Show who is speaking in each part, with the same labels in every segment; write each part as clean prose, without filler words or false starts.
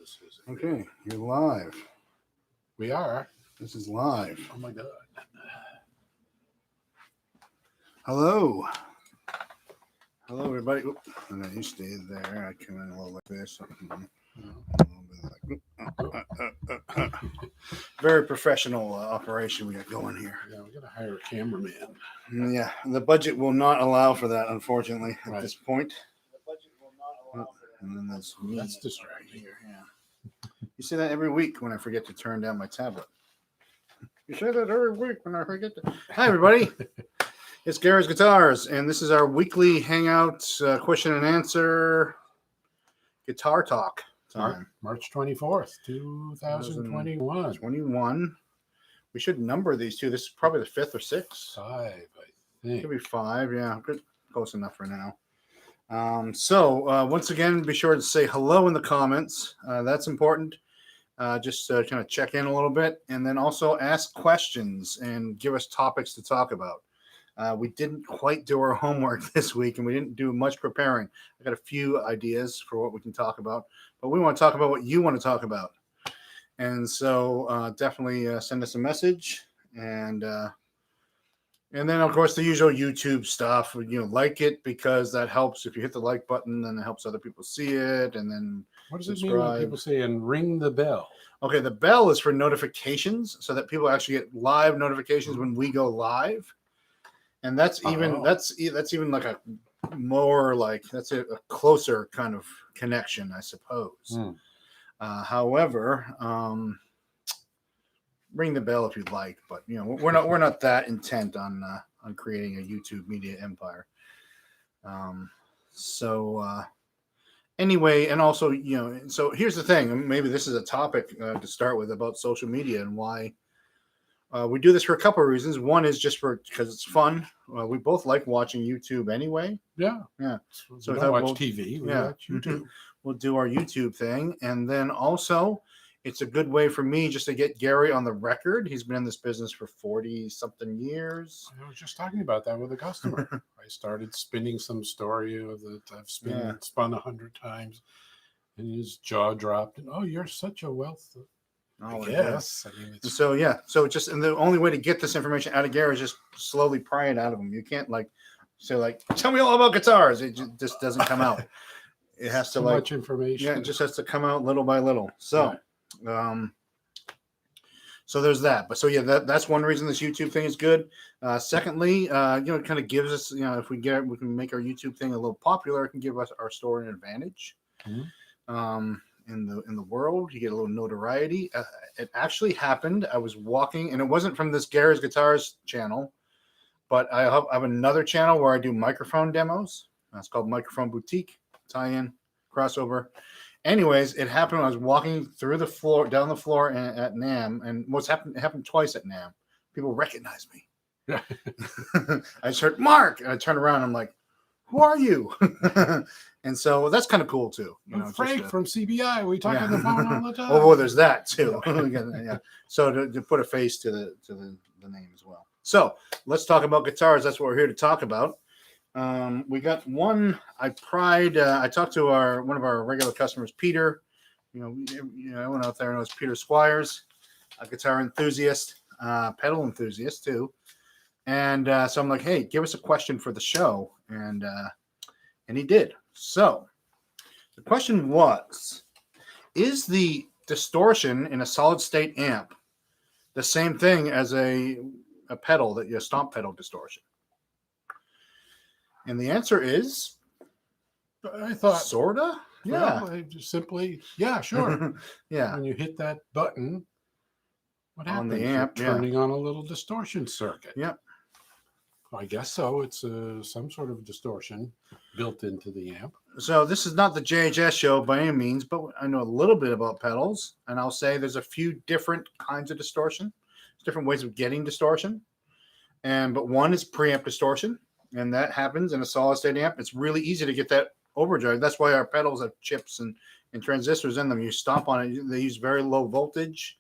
Speaker 1: this is.
Speaker 2: Okay, you're live.
Speaker 1: We are.
Speaker 2: This is live.
Speaker 1: Oh my God.
Speaker 2: Hello. Hello, everybody. Oop, and then you stay there. I come in a little like this. A little bit like, very professional operation we got going here.
Speaker 1: Yeah, we got to hire a cameraman.
Speaker 2: Yeah, the budget will not allow for that, unfortunately, at this point. The budget will not allow for that. And then there's me.
Speaker 1: That's distracting.
Speaker 2: Here, yeah. You say that every week when I forget to turn down my tablet. You say that every week when I forget to. Hi, everybody. It's Gary's Guitars, and this is our weekly hangout question and answer guitar talk time.
Speaker 1: March 24th, 2021.
Speaker 2: 21. We should number these two. This is probably the 5th or 6th.
Speaker 1: 5, I think.
Speaker 2: Could be 5, yeah. Good, close enough for now. So once again, be sure to say hello in the comments. That's important. Just kind of check in a little bit, and then also ask questions and give us topics to talk about. We didn't quite do our homework this week, and we didn't do much preparing. I got a few ideas for what we can talk about, but we want to talk about what you want to talk about. And so definitely send us a message, and then of course the usual YouTube stuff. Like it because that helps. If you hit the like button, then it helps other people see it, and then
Speaker 1: what does it mean when people say and ring the bell?
Speaker 2: Okay, the bell is for notifications, so that people actually get live notifications when we go live. And that's even that's even like a more like that's a closer kind of connection, I suppose. However, ring the bell if you'd like, but we're not that intent on creating a YouTube media empire. Anyway, and also so here's the thing. Maybe this is a topic to start with about social media and why. We do this for a couple of reasons. One is just because it's fun. We both like watching YouTube anyway.
Speaker 1: Yeah. So we don't watch TV. We watch YouTube.
Speaker 2: We'll do our YouTube thing. And then also, it's a good way for me just to get Gary on the record. He's been in this business for 40-something years.
Speaker 1: I was just talking about that with a customer. I started spinning some story that I've spun 100 times. And his jaw dropped. And, you're such a wealth of... Yes.
Speaker 2: So and the only way to get this information out of Gary is just slowly pry it out of him. You can't say tell me all about guitars. It just doesn't come out. It has to
Speaker 1: much information.
Speaker 2: Yeah, it just has to come out little by little. So, so there's that. But that's one reason this YouTube thing is good. Secondly, it kind of gives us, if we can make our YouTube thing a little popular, it can give us our store an advantage. Mm-hmm. In the world, you get a little notoriety. It actually happened. I was walking, and it wasn't from this Gary's Guitars channel, but I have another channel where I do microphone demos. It's called Microphone Boutique, tie-in, crossover. Anyways, it happened when I was walking down the floor at NAMM, and it happened twice at NAMM. People recognized me. I just heard Mark, and I turned around, and I'm like, who are you? And so that's kind of cool too.
Speaker 1: Frank from CBI. We talk on the phone all the time.
Speaker 2: Oh, there's that too. Yeah. So to put a face to the name as well. So let's talk about guitars. That's what we're here to talk about. We got one. I talked to one of our regular customers, Peter. Everyone out there knows Peter Squires, a guitar enthusiast, pedal enthusiast too. And so I'm like, hey, give us a question for the show, and he did. So the question was, is the distortion in a solid state amp the same thing as a pedal, a stomp pedal distortion? And the answer is,
Speaker 1: I thought,
Speaker 2: sorta.
Speaker 1: Yeah. Just simply, sure.
Speaker 2: Yeah.
Speaker 1: When you hit that button, what happens?
Speaker 2: On the amp,
Speaker 1: you're turning on a little distortion circuit.
Speaker 2: Yep.
Speaker 1: I guess so. It's some sort of distortion built into the amp. So
Speaker 2: this is not the JHS show by any means, but I know a little bit about pedals, and I'll say there's a few different kinds of distortion. There's different ways of getting distortion, but one is preamp distortion, and that happens in a solid state amp. It's really easy to get that overdrive. That's why our pedals have chips and transistors in them. You stomp on it. They use very low voltage,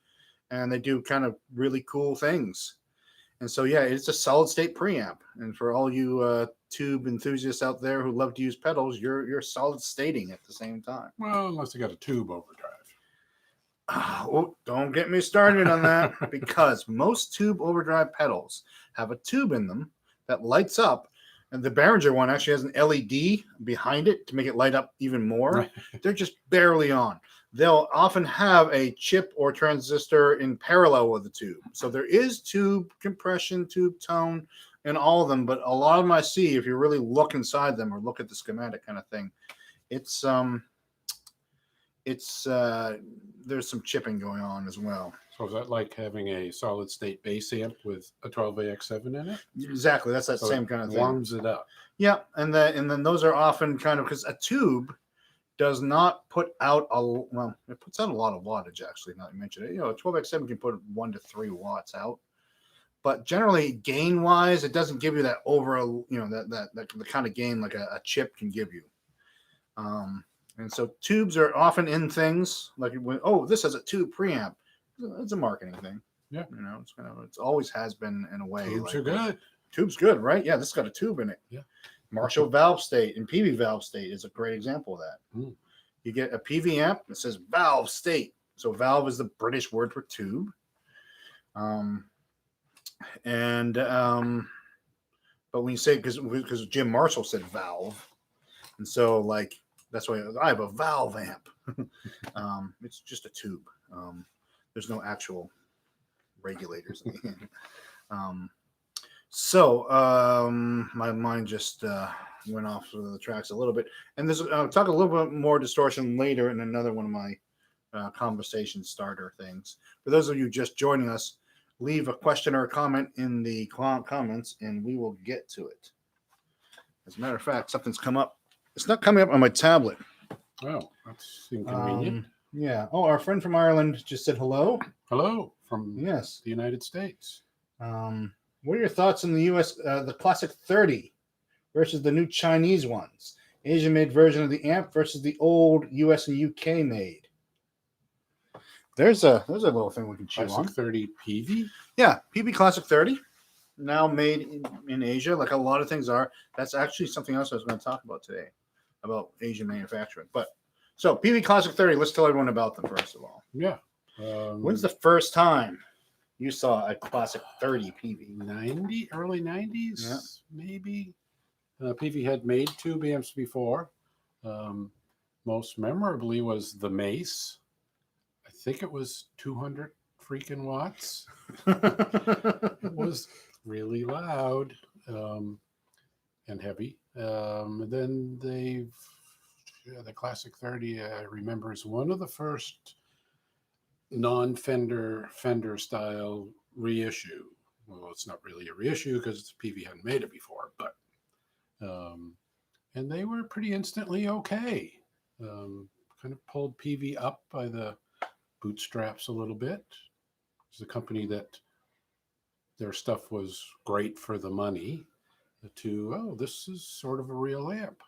Speaker 2: and they do kind of really cool things. And so, it's a solid state preamp. And for all you tube enthusiasts out there who love to use pedals, you're solid stating at the same time.
Speaker 1: Well, unless you got a tube overdrive.
Speaker 2: Oh, don't get me started on that because most tube overdrive pedals have a tube in them that lights up, and the Behringer one actually has an LED behind it to make it light up even more.
Speaker 1: Right.
Speaker 2: They're just barely on. They'll often have a chip or transistor in parallel with the tube. So there is tube compression, tube tone in all of them, but a lot of them I see, if you really look inside them or look at the schematic kind of thing, it's there's some chipping going on as well.
Speaker 1: So is that like having a solid state bass amp with a 12AX7 in it?
Speaker 2: Exactly, that's that
Speaker 1: So
Speaker 2: same
Speaker 1: it
Speaker 2: kind of thing.
Speaker 1: warms it up.
Speaker 2: Yeah, and then those are often kind of because a tube does not put out it puts out a lot of wattage actually. Not to mention it, a 12X7 can put 1 to 3 watts out, but generally gain wise, it doesn't give you that that the kind of gain like a chip can give you. And so tubes are often in things like this has a tube preamp. It's a marketing thing.
Speaker 1: Yeah,
Speaker 2: it's always has been in a way.
Speaker 1: Tubes are good.
Speaker 2: Tubes good, right? Yeah, this got a tube in it.
Speaker 1: Yeah.
Speaker 2: Marshall valve state and PV valve state is a great example of that.
Speaker 1: Mm.
Speaker 2: You get a PV amp that says valve state. So valve is the British word for tube. But when you say because Jim Marshall said valve, and so like that's why I have a valve amp. It's just a tube. There's no actual regulators in the end. My mind just went off the tracks a little bit. And I'll talk a little bit more distortion later in another one of my conversation starter things. For those of you just joining us, leave a question or a comment in the comments and we will get to it. As a matter of fact, something's come up. It's not coming up on my tablet.
Speaker 1: Oh, that's inconvenient.
Speaker 2: Yeah. Oh, our friend from Ireland just said hello.
Speaker 1: Hello from
Speaker 2: the
Speaker 1: United States.
Speaker 2: What are your thoughts on the U.S. The Classic 30 versus the new Chinese ones? Asian-made version of the amp versus the old U.S. and U.K. made. There's a little thing we can chew
Speaker 1: Classic
Speaker 2: on.
Speaker 1: 30 PV?
Speaker 2: Yeah, PV Classic 30. Now made in Asia, like a lot of things are. That's actually something else I was going to talk about today, about Asian manufacturing. So PV Classic 30, let's tell everyone about them first of all.
Speaker 1: Yeah.
Speaker 2: When's the first time you saw a Classic 30 PV?
Speaker 1: Early 90s, maybe. PV had made tube amps before. Most memorably was the Mace. I think it was 200 freaking watts. It was really loud and heavy. Then the Classic 30, I remember, is one of the first non-Fender style reissue. Well, it's not really a reissue because PV hadn't made it before, but and they were pretty instantly okay. Kind of pulled PV up by the bootstraps a little bit. It's a company that their stuff was great for the money. This is sort of a real amp.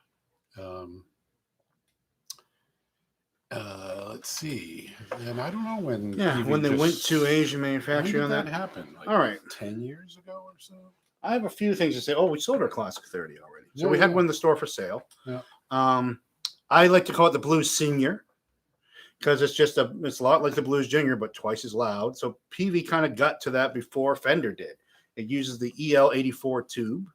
Speaker 1: Let's see. And I don't know when.
Speaker 2: Yeah, when they went to Asian manufacturing on
Speaker 1: that happened. Like
Speaker 2: all right,
Speaker 1: 10 years ago or so.
Speaker 2: I have a few things to say. Oh, we sold our Classic 30 already, so we had one in the store for sale.
Speaker 1: Yeah.
Speaker 2: I like to call it the Blues Senior because it's a lot like the Blues Junior, but twice as loud. So PV kind of got to that before Fender did. It uses the EL84 tube.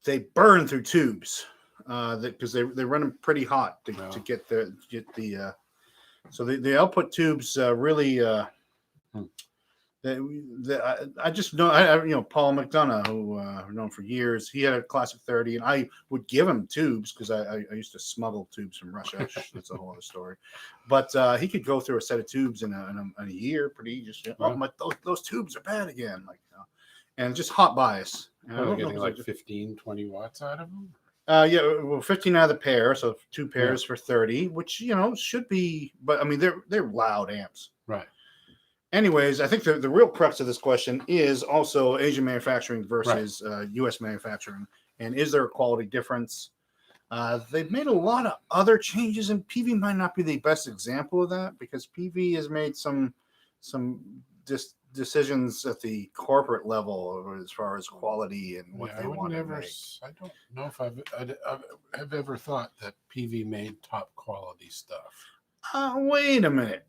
Speaker 2: They burn through tubes because they run them pretty hot to get the so the output tubes really I just know Paul McDonough, who I've known for years. He had a Classic 30, and I would give him tubes because I used to smuggle tubes from Russia. That's a whole other story. But he could go through a set of tubes in a year pretty just. Those tubes are bad again, and just hot bias.
Speaker 1: And getting like 15, 20 watts out of them.
Speaker 2: 15 out of the pair, so 2 pairs for 30, which should be. But I mean, they're loud amps,
Speaker 1: right?
Speaker 2: Anyways, I think the real crux of this question is also Asian manufacturing versus U.S. manufacturing, and is there a quality difference? They've made a lot of other changes, and PV might not be the best example of that because PV has made some decisions at the corporate level as far as quality and what they want to make.
Speaker 1: I don't know if I've ever thought that PV made top quality stuff.
Speaker 2: Wait a minute.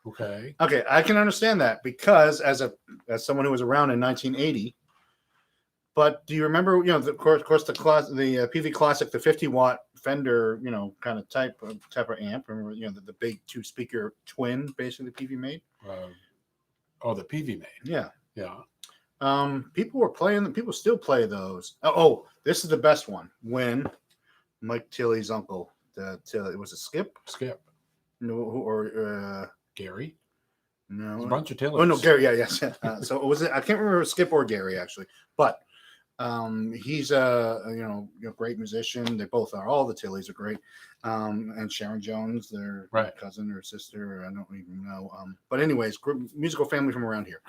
Speaker 1: Okay.
Speaker 2: Okay, I can understand that because as someone who was around in 1980. But do you remember? Of course, the PV Classic, the 50-watt Fender, kind of type of amp. Remember, the big 2-speaker twin, basically PV made.
Speaker 1: The PV made.
Speaker 2: Yeah.
Speaker 1: Yeah.
Speaker 2: People were playing them. People still play those. Oh, this is the best one. When Mike Tilley's uncle, it was a Skip. No, or
Speaker 1: Gary.
Speaker 2: No,
Speaker 1: There's a bunch of Tillers.
Speaker 2: Oh no, Gary. Yeah, yes. So was it? I can't remember if it was Skip or Gary actually, but he's a great musician. They both are. All the Tilleys are great. And Sharon Jones, their cousin or sister, I don't even know. But anyways, musical family from around here.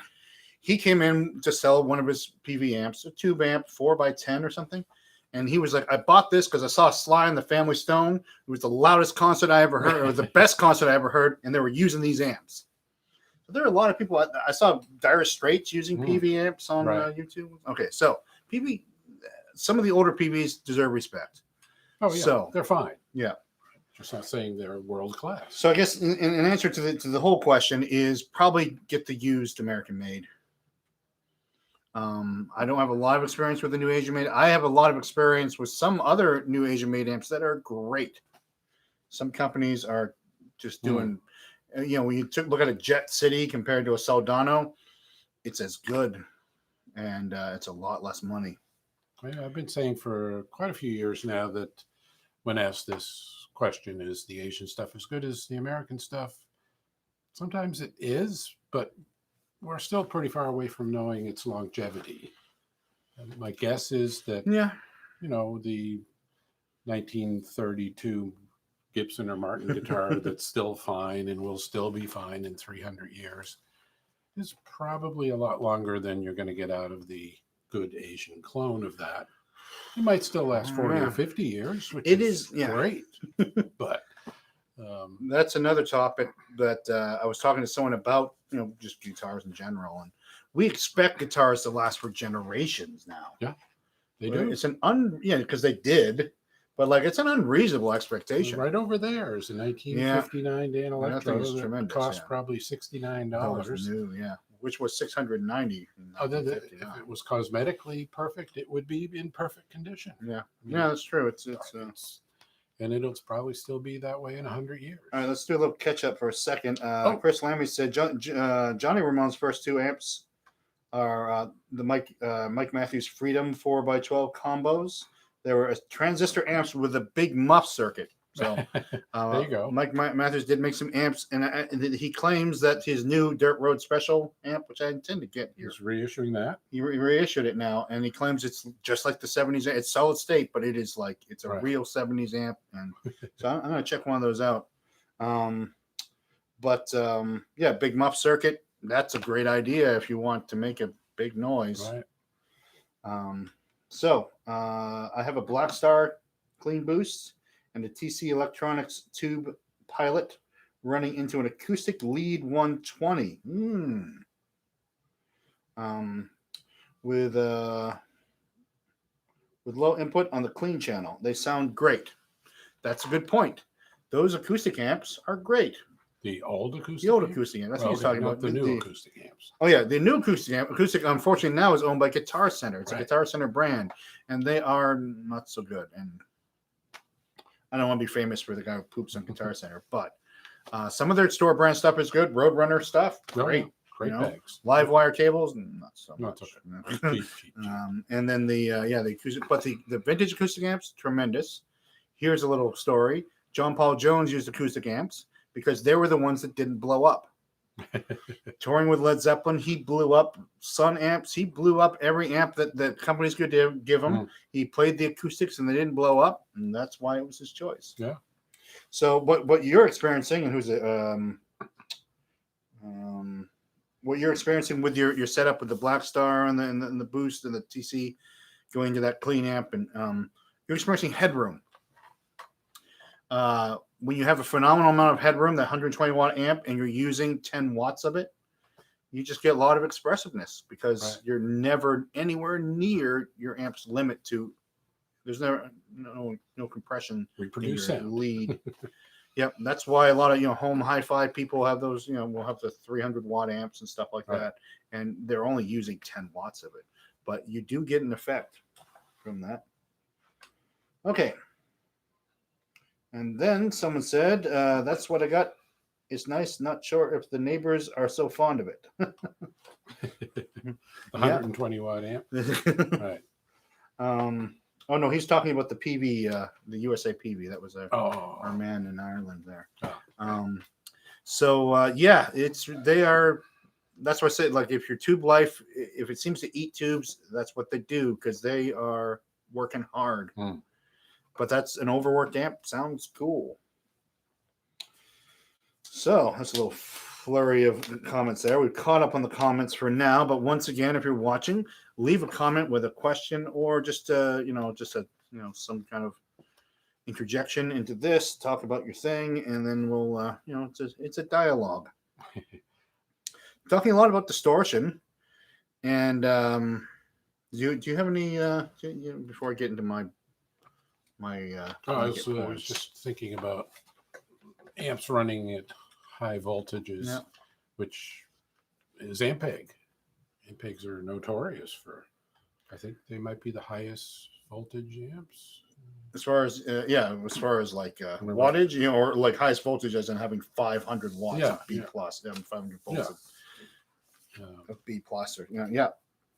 Speaker 2: He came in to sell one of his PV amps, a tube amp, 4x10 or something. And he was like, I bought this because I saw Sly and the Family Stone. It was the loudest concert I ever heard, or the best concert I ever heard, and they were using these amps. So there are a lot of people. I saw Dire Straits using PV amps on YouTube. Okay, so PV, some of the older PVs deserve respect.
Speaker 1: Oh, yeah. So, they're fine.
Speaker 2: Yeah.
Speaker 1: Just not saying they're world class.
Speaker 2: So I guess in answer to the whole question is probably get the used American made. I don't have a lot of experience with the new Asian made. I have a lot of experience with some other new Asian made amps that are great. Some companies are just doing, when you look at a Jet City compared to a Soldano, it's as good, and it's a lot less money.
Speaker 1: Yeah, I've been saying for quite a few years now that when asked this question, is the Asian stuff as good as the American stuff? Sometimes it is, but we're still pretty far away from knowing its longevity. And my guess is that, the 1932 Gibson or Martin guitar that's still fine and will still be fine in 300 years is probably a lot longer than you're going to get out of the good Asian clone of that. It might still last 40 or 50 years, which is great. But
Speaker 2: that's another topic that I was talking to someone about, just guitars in general. And we expect guitars to last for generations now.
Speaker 1: Yeah, they do.
Speaker 2: It's because they did, but it's an unreasonable expectation.
Speaker 1: Right over there is a 1959 Dan Electro that cost probably $69.
Speaker 2: That was new, which was $690.
Speaker 1: If it was cosmetically perfect, it would be in perfect condition.
Speaker 2: Yeah, that's true. It's
Speaker 1: and it'll probably still be that way in 100 years.
Speaker 2: All right, let's do a little catch up for a second. Chris Lammy said Johnny Ramone's first two amps are the Mike Matthews Freedom 4x12 combos. They were transistor amps with a big muff circuit. So
Speaker 1: there you go.
Speaker 2: Mike Matthews did make some amps, and he claims that his new Dirt Road Special amp, which I intend to get here,
Speaker 1: he's reissuing that.
Speaker 2: He reissued it now, and he claims it's just like the 70s. It's solid state, but it's a real 70s amp, and so I'm going to check one of those out. Big muff circuit. That's a great idea if you want to make a big noise.
Speaker 1: Right.
Speaker 2: I have a Black Star Clean Boost and a TC Electronics Tube Pilot running into an acoustic lead 120. With low input on the clean channel. They sound great. That's a good point. Those acoustic amps are great.
Speaker 1: The old acoustic?
Speaker 2: The old acoustic amp. That's what he's talking about.
Speaker 1: The new acoustic amps.
Speaker 2: Oh, yeah. The new acoustic amp. Acoustic, unfortunately, now is owned by Guitar Center. It's a Guitar Center brand, and they are not so good. And I don't want to be famous for the guy who poops on Guitar Center, but some of their store brand stuff is good. Roadrunner stuff, great.
Speaker 1: Great bags.
Speaker 2: Live wire cables, not so much.
Speaker 1: Cheap.
Speaker 2: And then the acoustic, but the vintage acoustic amps, tremendous. Here's a little story. John Paul Jones used acoustic amps because they were the ones that didn't blow up. Touring with Led Zeppelin, he blew up Sun amps. He blew up every amp that companies could give him. He played the acoustics and they didn't blow up, and that's why it was his choice.
Speaker 1: Yeah.
Speaker 2: So, what you're experiencing, and what you're experiencing with your setup with the Black Star and the boost and the TC going to that clean amp, and you're experiencing headroom. When you have a phenomenal amount of headroom, that 120 watt amp, and you're using 10 watts of it, you just get a lot of expressiveness because you're never anywhere near your amp's limit to. There's no compression.
Speaker 1: Reproduce sound.
Speaker 2: Lead. Yep, that's why a lot of home hi-fi people have those. Will have the 300-watt amps and stuff like
Speaker 1: Right.
Speaker 2: that, and they're only using 10 watts of it, but you do get an effect from that. Okay, and then someone said, "That's what I got. It's nice. Not sure if the neighbors are so fond of it."
Speaker 1: The 120-watt amp. Right.
Speaker 2: Oh no, he's talking about the PV, the USA PV. That was
Speaker 1: Oh.
Speaker 2: our man in Ireland there.
Speaker 1: Oh.
Speaker 2: Yeah, they are. That's why I said, like, if your tube life, if it seems to eat tubes, that's what they do, because they are working hard. But that's an overworked amp. Sounds cool. So that's a little flurry of comments there. We've caught up on the comments for now, but once again, if you're watching, leave a comment with a question or just some kind of interjection into this. Talk about your thing, and then we'll it's a dialogue. Talking a lot about distortion, and do you have any before I get into my
Speaker 1: I was just thinking about amps running at high voltages, which is Ampeg. Ampegs are notorious for, I think they might be the highest voltage amps.
Speaker 2: As far as like wattage, or like highest voltage as in having 500 watts of B plus, 500 volts of B plus, or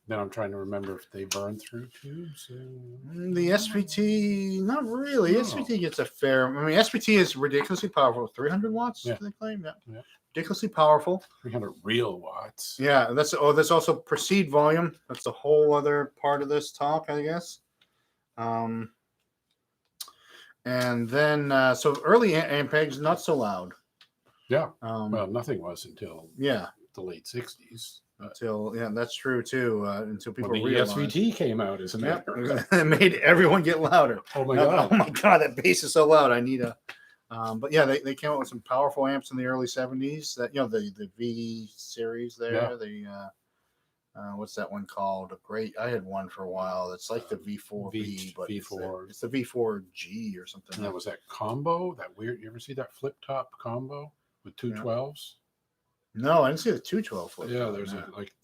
Speaker 1: Now I'm trying to remember if they burn through tubes.
Speaker 2: The SVT, not really. No. SVT gets a fair. I mean, SVT is ridiculously powerful. 300 watts, they claim. Yeah. Ridiculously powerful.
Speaker 1: 300 real watts.
Speaker 2: Yeah, that's also proceed volume. That's a whole other part of this talk, I guess. And then so early Ampegs not so loud.
Speaker 1: Yeah. Well, nothing was until the late 60s.
Speaker 2: That's true too. Until people
Speaker 1: realized the SVT came out, isn't it?
Speaker 2: It made everyone get louder.
Speaker 1: Oh my god!
Speaker 2: Oh my god! That bass is so loud. I need a. But yeah, they came out with some powerful amps in the early 70s. That the V series there. Yeah. The what's that one called? I had one for a while. It's like the V4V, but
Speaker 1: V4.
Speaker 2: It's the V4G or something.
Speaker 1: And that was that combo. That weird. You ever see that flip top combo with two 12s?
Speaker 2: No, I didn't see the 212 flip.
Speaker 1: Yeah, there's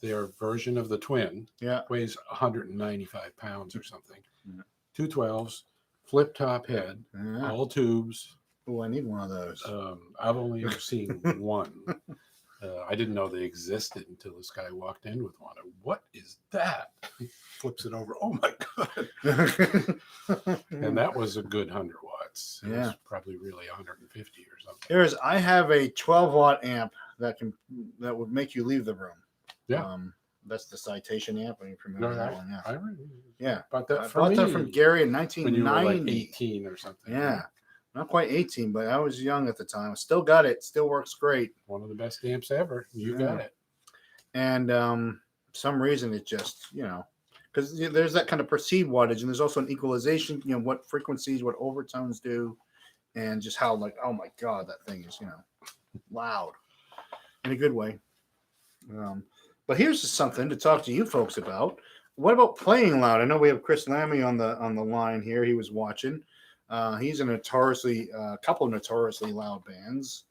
Speaker 1: their version of the twin.
Speaker 2: Yeah,
Speaker 1: weighs 195 pounds or something. 212s, flip top head, all tubes.
Speaker 2: Oh, I need one of those.
Speaker 1: I've only ever seen one. I didn't know they existed until this guy walked in with one. What is that? He flips it over. Oh my god! And that was a good 100 watts. It was probably really 150 or something.
Speaker 2: I have a 12-watt amp that would make you leave the room.
Speaker 1: Yeah.
Speaker 2: That's the Citation amp. Are you familiar with that one?
Speaker 1: Yeah.
Speaker 2: I bought that from Gary in 1990.
Speaker 1: When you were like 18 or something.
Speaker 2: Yeah. Not quite 18, but I was young at the time. I still got it. Still works great.
Speaker 1: One of the best amps ever. You got it.
Speaker 2: And some reason it just, because there's that kind of perceived wattage, and there's also an equalization, what frequencies, what overtones do, and just how, like, oh my God, that thing is, loud in a good way. But here's just something to talk to you folks about. What about playing loud? I know we have Chris Lammy on the line here. He was watching. He's in a couple of notoriously loud bands.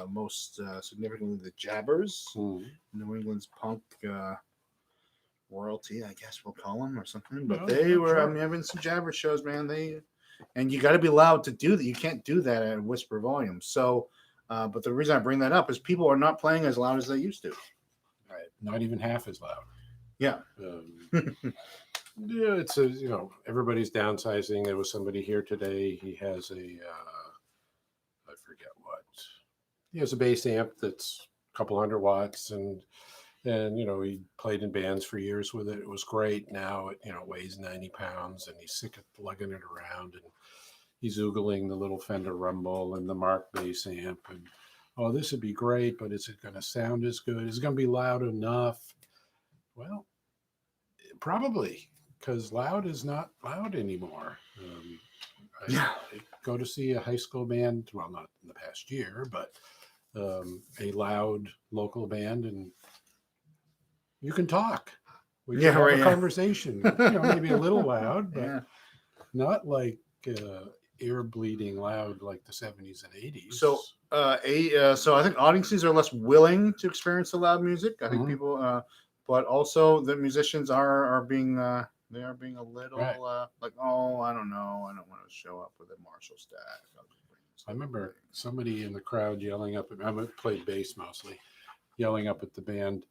Speaker 2: Most significantly the Jabbers, New England's punk royalty, I guess we'll call them, or something. But they were. Sure. I mean, I've been to some Jabber shows, man. And you got to be loud to do that. You can't do that at a whisper volume. So, but the reason I bring that up is people are not playing as loud as they used to.
Speaker 1: Right. Not even half as loud.
Speaker 2: Yeah.
Speaker 1: Yeah, it's everybody's downsizing. There was somebody here today. He has I forget what. He has a bass amp that's a couple hundred watts, and he played in bands for years with it. It was great. Now it weighs 90 pounds, and he's sick of lugging it around, and he's oogling the little Fender Rumble and the Mark bass amp, and this would be great, but is it going to sound as good? Is it going to be loud enough? Well, probably. Because loud is not loud anymore. I go to see a high school band, well, not in the past year, but a loud local band, and you can talk. We can have a conversation. Maybe a little loud, but not like ear bleeding loud like the 70s and 80s.
Speaker 2: So, so I think audiences are less willing to experience the loud music. I think
Speaker 1: Mhm.
Speaker 2: people, but also the musicians are being they are being a little
Speaker 1: Right.
Speaker 2: like, oh, I don't know, I don't want to show up with a Marshall stack.
Speaker 1: I remember somebody in the crowd yelling up at me. I played bass mostly, yelling up at the band,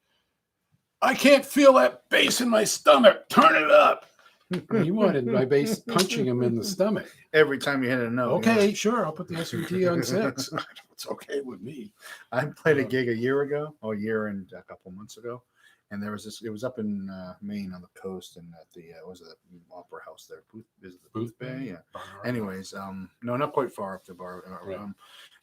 Speaker 1: "I can't feel that bass in my stomach. Turn it up." And he wanted my bass punching him in the stomach.
Speaker 2: Every time you hit a note.
Speaker 1: Okay, sure, I'll put the SVT on 6. It's okay with me.
Speaker 2: I played a gig a year and a couple months ago, and there was this. It was up in Maine on the coast, and at the was it the opera house there? Is it the Booth Bay? Yeah. Anyways, no, not quite far up the bar.
Speaker 1: Right.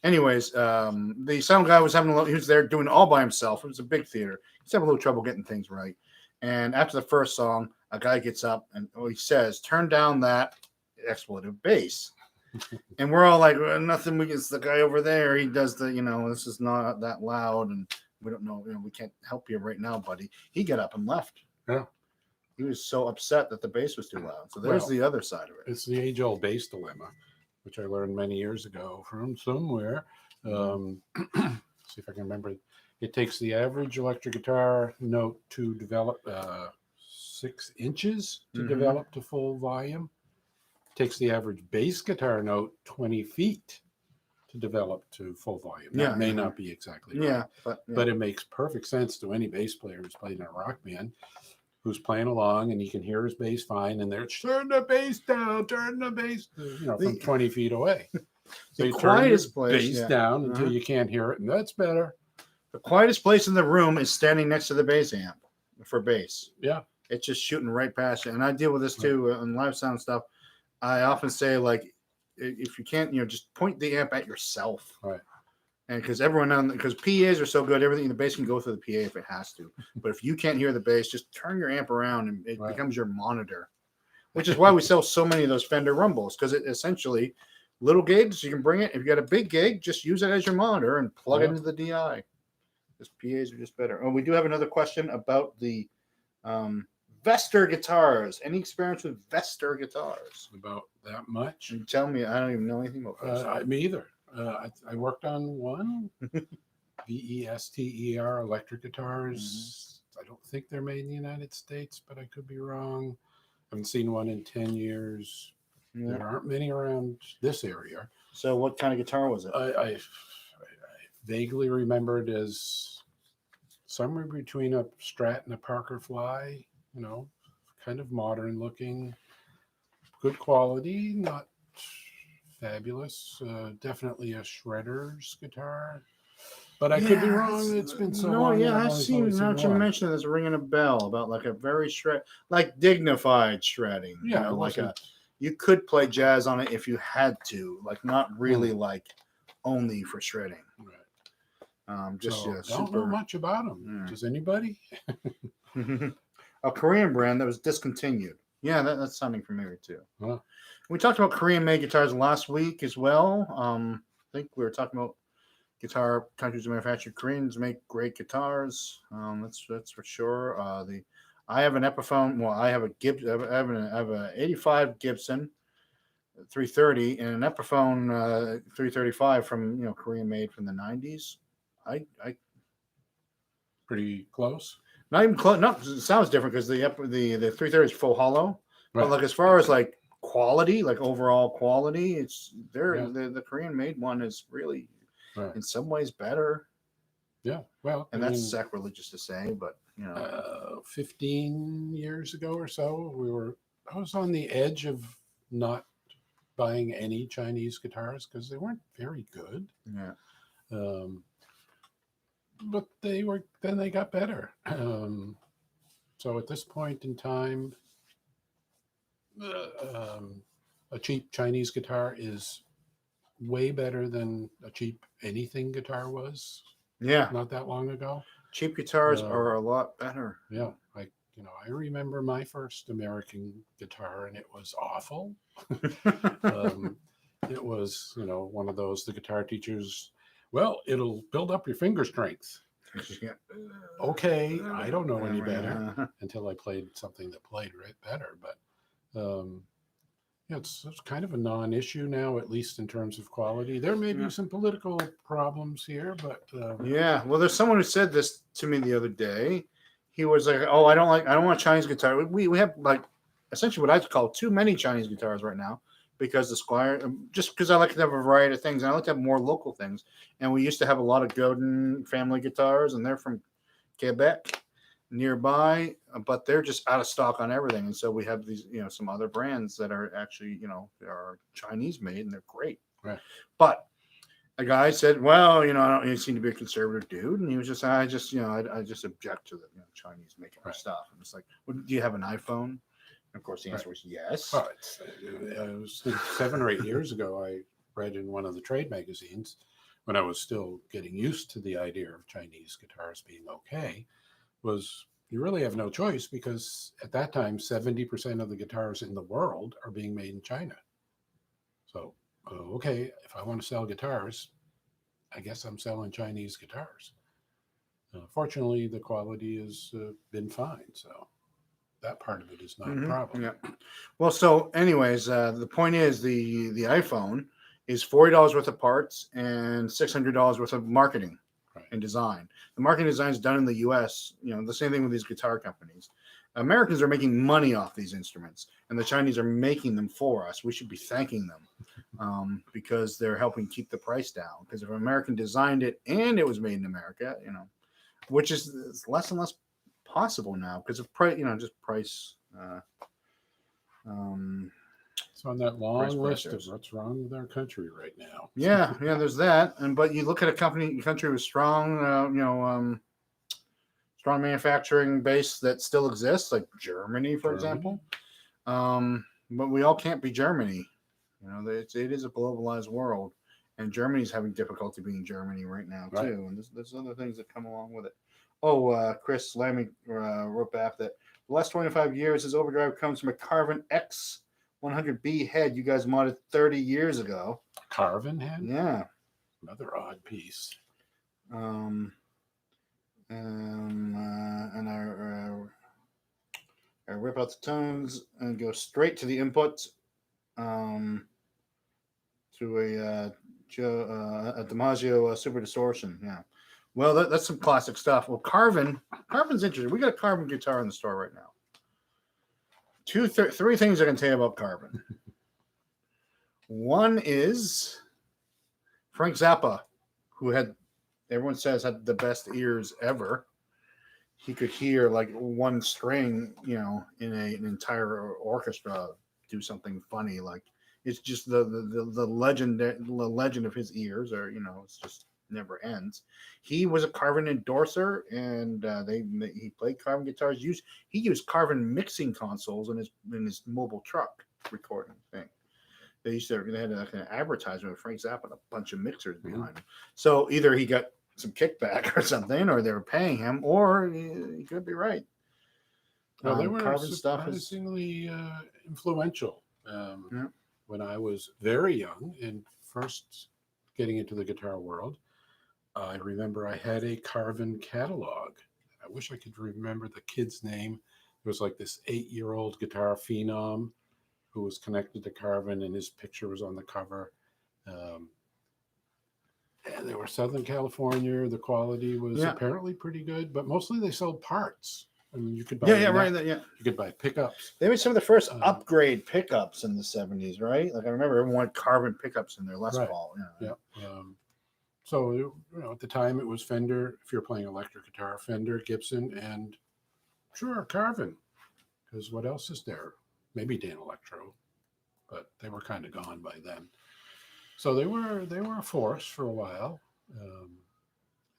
Speaker 2: Anyways, the sound guy was having a little. He was there doing it all by himself. It was a big theater. He's having a little trouble getting things right. And after the first song, a guy gets up and he says, "Turn down that expletive bass." And we're all like, well, nothing against the guy over there. He does the, this is not that loud, and we don't know, we can't help you right now, buddy. He got up and left.
Speaker 1: Yeah.
Speaker 2: He was so upset that the bass was too loud. So there's the other side of it.
Speaker 1: It's the age-old bass dilemma, which I learned many years ago from somewhere. See if I can remember. It takes the average electric guitar note to develop 6 inches to develop to full volume. Takes the average bass guitar note 20 feet to develop to full volume. That may not be exactly right. But it makes perfect sense to any bass player who's playing in a rock band, who's playing along and he can hear his bass fine, and they're turn the bass down, turn the bass, from 20 feet away. So
Speaker 2: the
Speaker 1: you
Speaker 2: quietest
Speaker 1: turn the bass down until you can't hear it, and that's better.
Speaker 2: The quietest place in the room is standing next to the bass amp for bass.
Speaker 1: Yeah.
Speaker 2: It's just shooting right past you. And I deal with this too on live sound stuff. I often say, like, if you can't, just point the amp at yourself.
Speaker 1: Right.
Speaker 2: And because PAs are so good, everything in the bass can go through the PA if it has to. But if you can't hear the bass, just turn your amp around and it becomes your monitor. Which is why we sell so many of those Fender Rumbles, because it essentially, little gigs, you can bring it. If you got a big gig, just use it as your monitor and plug it into the DI. Because PAs are just better. Oh, we do have another question about the Vester guitars. Any experience with Vester guitars?
Speaker 1: About that much?
Speaker 2: And tell me, I don't even know anything about Vester.
Speaker 1: Me either. I worked on one. Vester electric guitars. I don't think they're made in the United States, but I could be wrong. I haven't seen one in 10 years. There aren't many around this area.
Speaker 2: So what kind of guitar was it?
Speaker 1: I vaguely remember it as somewhere between a Strat and a Parker Fly, kind of modern looking, good quality, not fabulous. Definitely a Shredder's guitar. But I could be wrong. It's been so long.
Speaker 2: I've seen, now that you mentioned this, ringing a bell about like a very like dignified shredding.
Speaker 1: Yeah,
Speaker 2: you could play jazz on it if you had to, like not really like only for shredding.
Speaker 1: Right.
Speaker 2: Don't
Speaker 1: know much about them. Does anybody?
Speaker 2: A Korean brand that was discontinued. Yeah, that's sounding familiar too.
Speaker 1: Huh.
Speaker 2: We talked about Korean-made guitars last week as well. I think we were talking about guitar countries manufactured. Koreans make great guitars. That's for sure. I have an Epiphone. Well, I have a Gibson. I have an 85 Gibson 330 and an Epiphone 335 from Korean made from the 90s. I
Speaker 1: pretty close.
Speaker 2: Not even close. No, it sounds different because the 330 is full hollow. Right. But like as far as like quality, like overall quality, it's the Korean made one is really in some ways better.
Speaker 1: Yeah, well,
Speaker 2: and that's sacrilegious to say, but
Speaker 1: 15 years ago or so, I was on the edge of not buying any Chinese guitars because they weren't very good.
Speaker 2: Yeah.
Speaker 1: But they got better. So at this point in time, a cheap Chinese guitar is way better than a cheap anything guitar was.
Speaker 2: Yeah.
Speaker 1: Not that long ago.
Speaker 2: Cheap guitars are a lot better.
Speaker 1: Yeah. I remember my first American guitar and it was awful. It was, one of those, the guitar teachers, well, it'll build up your finger strength. Okay, I don't know any better until I played something that played right better. But Yeah, it's kind of a non-issue now, at least in terms of quality. There may be
Speaker 2: Yeah.
Speaker 1: some political problems here, but
Speaker 2: Yeah. Well, there's someone who said this to me the other day. He was like, "Oh, I don't want a Chinese guitar. We have like essentially what I call too many Chinese guitars right now because the Squire, just because I like to have a variety of things. And I like to have more local things. And we used to have a lot of Godin family guitars, and they're from Quebec nearby, but they're just out of stock on everything. And so we have these, some other brands that are actually, are Chinese made, and they're great.
Speaker 1: right,
Speaker 2: But a guy said, "Well, I don't. You seem to be a conservative dude," and he was just, I just object to the Chinese making our
Speaker 1: right,
Speaker 2: stuff. And it's like, well, do you have an iPhone? And of course, the
Speaker 1: right.
Speaker 2: answer was yes.
Speaker 1: Oh, it was 7 or 8 years ago. I read in one of the trade magazines when I was still getting used to the idea of Chinese guitars being okay. Was you really have no choice because at that time 70% of the guitars in the world are being made in China. So okay, if I want to sell guitars, I guess I'm selling Chinese guitars. Fortunately, the quality has been fine, so that part of it is not a problem.
Speaker 2: Yeah. Well, so anyways, the point is the iPhone is $40 worth of parts and $600 worth of marketing
Speaker 1: Right.
Speaker 2: and design. The marketing design is done in the U.S. The same thing with these guitar companies. Americans are making money off these instruments, and the Chinese are making them for us. We should be thanking them because they're helping keep the price down. Because if an American designed it and it was made in America, which is less and less possible now because of price, just price.
Speaker 1: So on that
Speaker 2: Price
Speaker 1: long list of
Speaker 2: pressures.
Speaker 1: what's wrong with our country right now.
Speaker 2: Yeah, there's that, but you look at a country with strong, strong manufacturing base that still exists, like Germany, for example. But we all can't be Germany. It is a globalized world, and Germany's having difficulty being Germany right now too.
Speaker 1: Right.
Speaker 2: And there's other things that come along with it. Oh, Chris Lammy wrote back that the last 25 years, his overdrive comes from a Carvin X 100B head you guys modded 30 years ago.
Speaker 1: Carvin head?
Speaker 2: Yeah.
Speaker 1: Another odd piece.
Speaker 2: And I rip out the tones and go straight to the input to a DiMaggio Super Distortion. Yeah. Well, that's some classic stuff. Well, Carvin's interesting. We got a Carvin guitar in the store right now. Three things I can tell you about Carvin. One is Frank Zappa, who everyone says had the best ears ever. He could hear like one string, in an entire orchestra do something funny. Like it's just the legend of his ears, or it's just never ends. He was a Carvin endorser, and he played Carvin guitars. He used Carvin mixing consoles in his mobile truck recording thing. They had like an advertisement with Frank Zappa and a bunch of mixers behind him. So either he got some kickback or something, or they were paying him, or he could be right.
Speaker 1: Well, they were
Speaker 2: Carvin
Speaker 1: surprisingly influential. When I was very young and first getting into the guitar world, I remember I had a Carvin catalog. I wish I could remember the kid's name. It was like this 8-year-old guitar phenom who was connected to Carvin, and his picture was on the cover. And they were Southern California. The quality was apparently pretty good, but mostly they sold parts. I mean, you could buy you could buy pickups.
Speaker 2: They made some of the first upgrade pickups in the 70s, right? Like I remember everyone had Carvin pickups in their Les Paul.
Speaker 1: Yeah. So at the time it was Fender. If you're playing electric guitar, Fender, Gibson, and sure Carvin. Because what else is there? Maybe Dan Electro, but they were kind of gone by then. So they were a force for a while.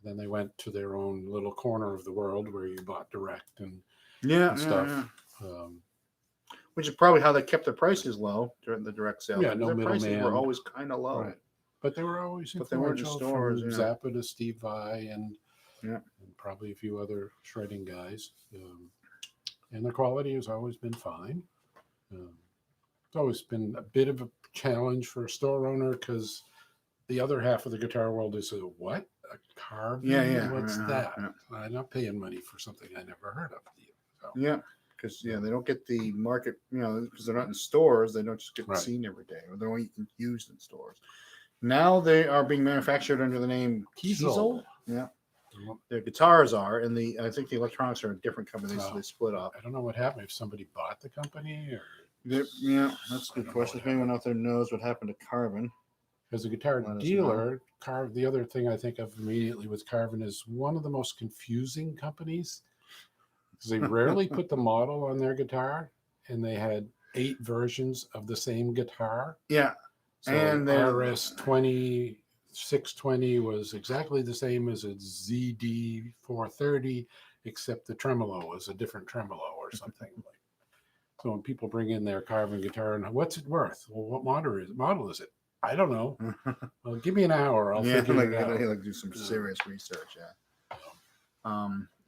Speaker 1: Then they went to their own little corner of the world where you bought direct and stuff. Yeah.
Speaker 2: Which is probably how they kept their prices low during the direct sale.
Speaker 1: Yeah, no
Speaker 2: their prices
Speaker 1: middleman.
Speaker 2: were always kind of low.
Speaker 1: Right. But they were always influential.
Speaker 2: But they weren't in stores,
Speaker 1: from Zappa to Steve Vai and probably a few other shredding guys. And the quality has always been fine. It's always been a bit of a challenge for a store owner because the other half of the guitar world is what? A Carvin?
Speaker 2: Yeah.
Speaker 1: What's that? Yeah. I'm not paying money for something I never heard of.
Speaker 2: Yeah. because they don't get the market, because they're not in stores. They don't just get
Speaker 1: Right.
Speaker 2: seen every day, or they're only used in stores. Now they are being manufactured under the name Kiesel. Yeah, their guitars are, and I think the electronics are a different company. So they split up.
Speaker 1: I don't know what happened. If somebody bought the company, or
Speaker 2: That's a good question. If anyone out there knows what happened to Carvin.
Speaker 1: As a guitar
Speaker 2: Let us
Speaker 1: dealer, the other thing I think of immediately with Carvin is one of the most confusing companies, because they rarely put the model on their guitar, and they had 8 versions of the same guitar.
Speaker 2: Yeah.
Speaker 1: So
Speaker 2: And
Speaker 1: RS-20 620 was exactly the same as a ZD 430, except the tremolo was a different tremolo or something. So when people bring in their Carvin guitar, and what's it worth? Well, what model is it? I don't know. Well, give me an hour. I'll figure it out.
Speaker 2: Like do some serious research. Yeah.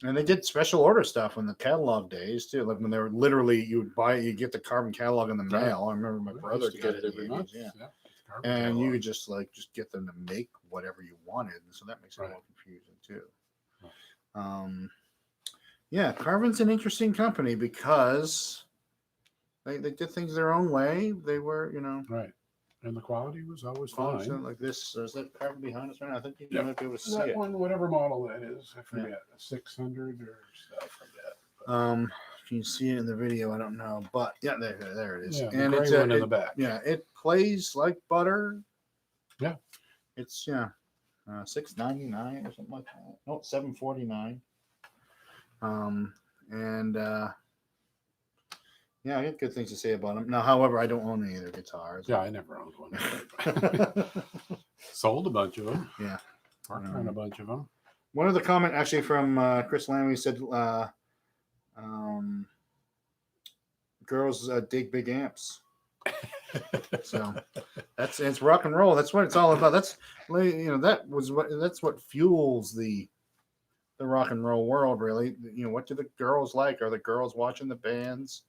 Speaker 2: And they did special order stuff in the catalog days too. Like when they were literally, you get the Carvin catalog in the mail. I remember my brother got it every month. Yeah. And you could just get them to make whatever you wanted, and so that makes it more confusing too. Yeah, Carvin's an interesting company because they did things their own way. They were,
Speaker 1: right. And the quality was always fine.
Speaker 2: Like this. Is that Carvin behind us right now? I think you might be able to see it.
Speaker 1: One, whatever model that is, I forget, 600 or stuff like that.
Speaker 2: If you see it in the video, I don't know, but yeah, there it is.
Speaker 1: Yeah,
Speaker 2: and
Speaker 1: it's one in the back.
Speaker 2: Yeah, it plays like butter.
Speaker 1: Yeah,
Speaker 2: it's $6.99 or something like that. No, $7.49. Yeah, I have good things to say about them. Now, however, I don't own any of their guitars.
Speaker 1: Yeah, I never owned one. Sold a bunch of them.
Speaker 2: Yeah.
Speaker 1: Worked on a bunch of them.
Speaker 2: One of the comment actually from Chris Lamley said, girls dig big amps. So it's rock and roll. That's what it's all about. That's that's what fuels the rock and roll world, really. What do the girls like? Are the girls watching the bands?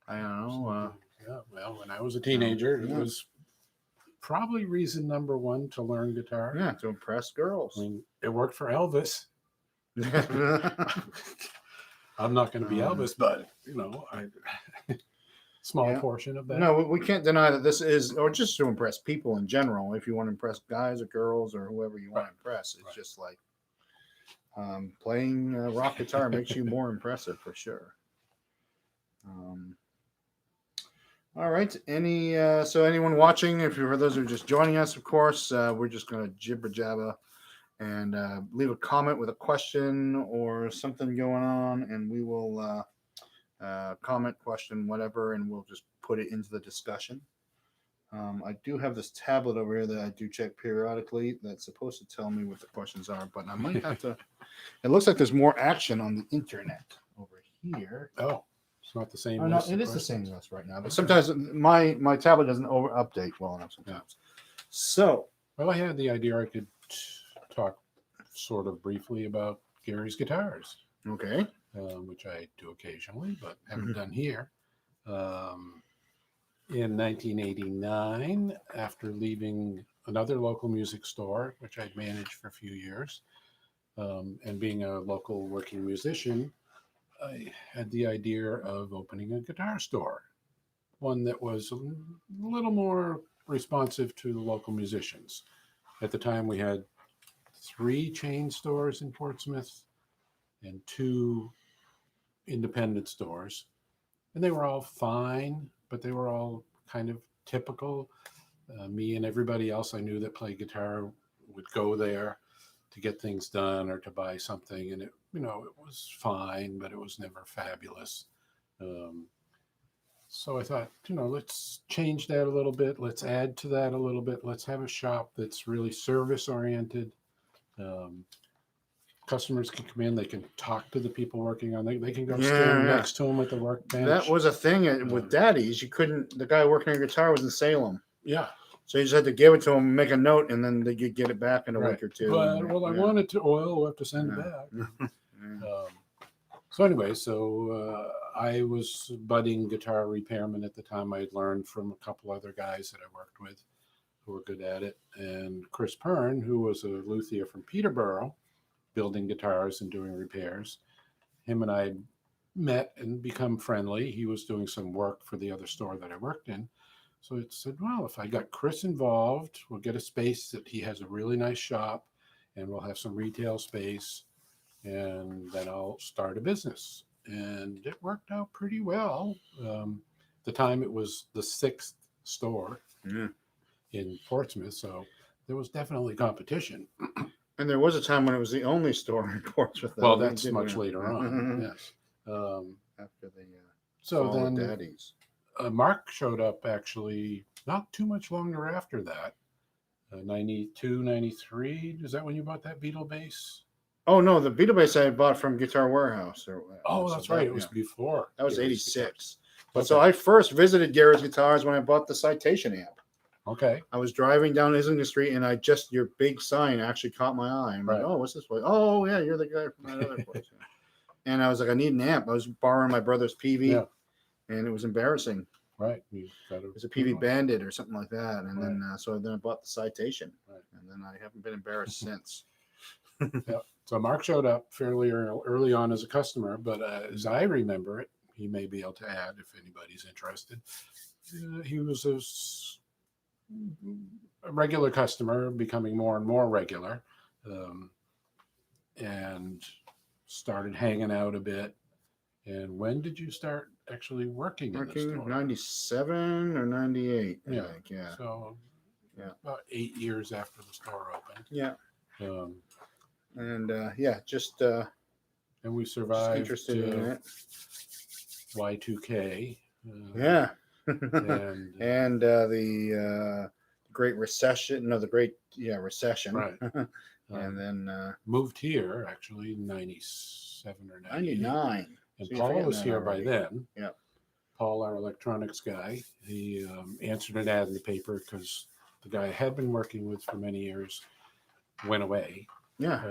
Speaker 2: I don't know.
Speaker 1: Yeah, well, when I was a teenager, it was probably reason number one to learn guitar.
Speaker 2: Yeah, to impress girls.
Speaker 1: I mean, it worked for Elvis. I'm not going to be Elvis, but small portion of that.
Speaker 2: No, we can't deny that this is, or just to impress people in general. If you want to impress guys or girls or whoever you want to impress, it's just like playing rock guitar makes you more impressive for sure. All right. So anyone watching, for those who are just joining us, of course, we're just going to jibber jabber and leave a comment with a question or something going on, and we will comment, question, whatever, and we'll just put it into the discussion. I do have this tablet over here that I do check periodically that's supposed to tell me what the questions are, but I might have to. It looks like there's more action on the internet over here.
Speaker 1: Oh. It's not the same.
Speaker 2: Oh, no, it is the same list right now. But sometimes my tablet doesn't update well enough sometimes. So,
Speaker 1: well, I had the idea I could talk sort of briefly about Gary's guitars.
Speaker 2: Okay.
Speaker 1: Which I do occasionally, but haven't done here. In 1989, after leaving another local music store, which I'd managed for a few years, and being a local working musician, I had the idea of opening a guitar store, one that was a little more responsive to the local musicians. At the time, we had 3 chain stores in Portsmouth and 2 independent stores, and they were all fine, but they were all kind of typical. Me and everybody else I knew that played guitar would go there to get things done or to buy something, and it was fine, but it was never fabulous. So I thought, let's change that a little bit. Let's add to that a little bit. Let's have a shop that's really service oriented. Customers can come in, they can talk to the people working on it. They can go stand next to them at the workbench.
Speaker 2: That was a thing with Daddy's. You couldn't, the guy working on guitar was in Salem.
Speaker 1: Yeah.
Speaker 2: So you just had to give it to him, make a note, and then they could get it back in a week or two.
Speaker 1: But, I wanted to, we'll have to send it back. So anyway, I was a budding guitar repairman at the time. I had learned from a couple other guys that I worked with who were good at it. And Chris Pern, who was a luthier from Peterborough, building guitars and doing repairs, him and I met and become friendly. He was doing some work for the other store that I worked in. So it said, well, if I got Chris involved, we'll get a space that he has a really nice shop and we'll have some retail space and then I'll start a business. And it worked out pretty well. The time it was the 6th store in Portsmouth, so there was definitely competition.
Speaker 2: And there was a time when it was the only store in Portsmouth.
Speaker 1: Well, that's much later on. Yes.
Speaker 2: After the
Speaker 1: So
Speaker 2: fall of
Speaker 1: then
Speaker 2: Daddy's.
Speaker 1: Mark showed up actually not too much longer after that. 92, 93. Is that when you bought that Beetle bass?
Speaker 2: Oh no, the Beetle bass I bought from Guitar Warehouse.
Speaker 1: Oh, that's right. It was before.
Speaker 2: That was
Speaker 1: Gary's
Speaker 2: 86.
Speaker 1: Guitars.
Speaker 2: But
Speaker 1: Okay.
Speaker 2: so I first visited Gary's Guitars when I bought the Citation amp.
Speaker 1: Okay.
Speaker 2: I was driving down Islington Street and your big sign actually caught my eye. I'm like, oh, what's this place? Oh, yeah, you're the guy from that other place. And I was like, I need an amp. I was borrowing my brother's PV and it was embarrassing.
Speaker 1: Right.
Speaker 2: It was a PV Bandit or something like that. And then I bought the Citation.
Speaker 1: Right.
Speaker 2: And then I haven't been embarrassed since.
Speaker 1: So Mark showed up fairly early on as a customer, but as I remember it, he may be able to add if anybody's interested. He was a regular customer, becoming more and more regular, and started hanging out a bit. And when did you start actually working in the store?
Speaker 2: 97 or 98, I think, yeah.
Speaker 1: So about 8 years after the store opened.
Speaker 2: Yeah. And we
Speaker 1: survived
Speaker 2: interested in it.
Speaker 1: Y2K.
Speaker 2: And the Great Recession. No, the Great Recession.
Speaker 1: Right.
Speaker 2: And then
Speaker 1: moved here actually in 97 or
Speaker 2: 99.
Speaker 1: And Paul was here by then.
Speaker 2: Yeah.
Speaker 1: Paul, our electronics guy, he answered an ad in the paper because the guy I had been working with for many years went away.
Speaker 2: Yeah.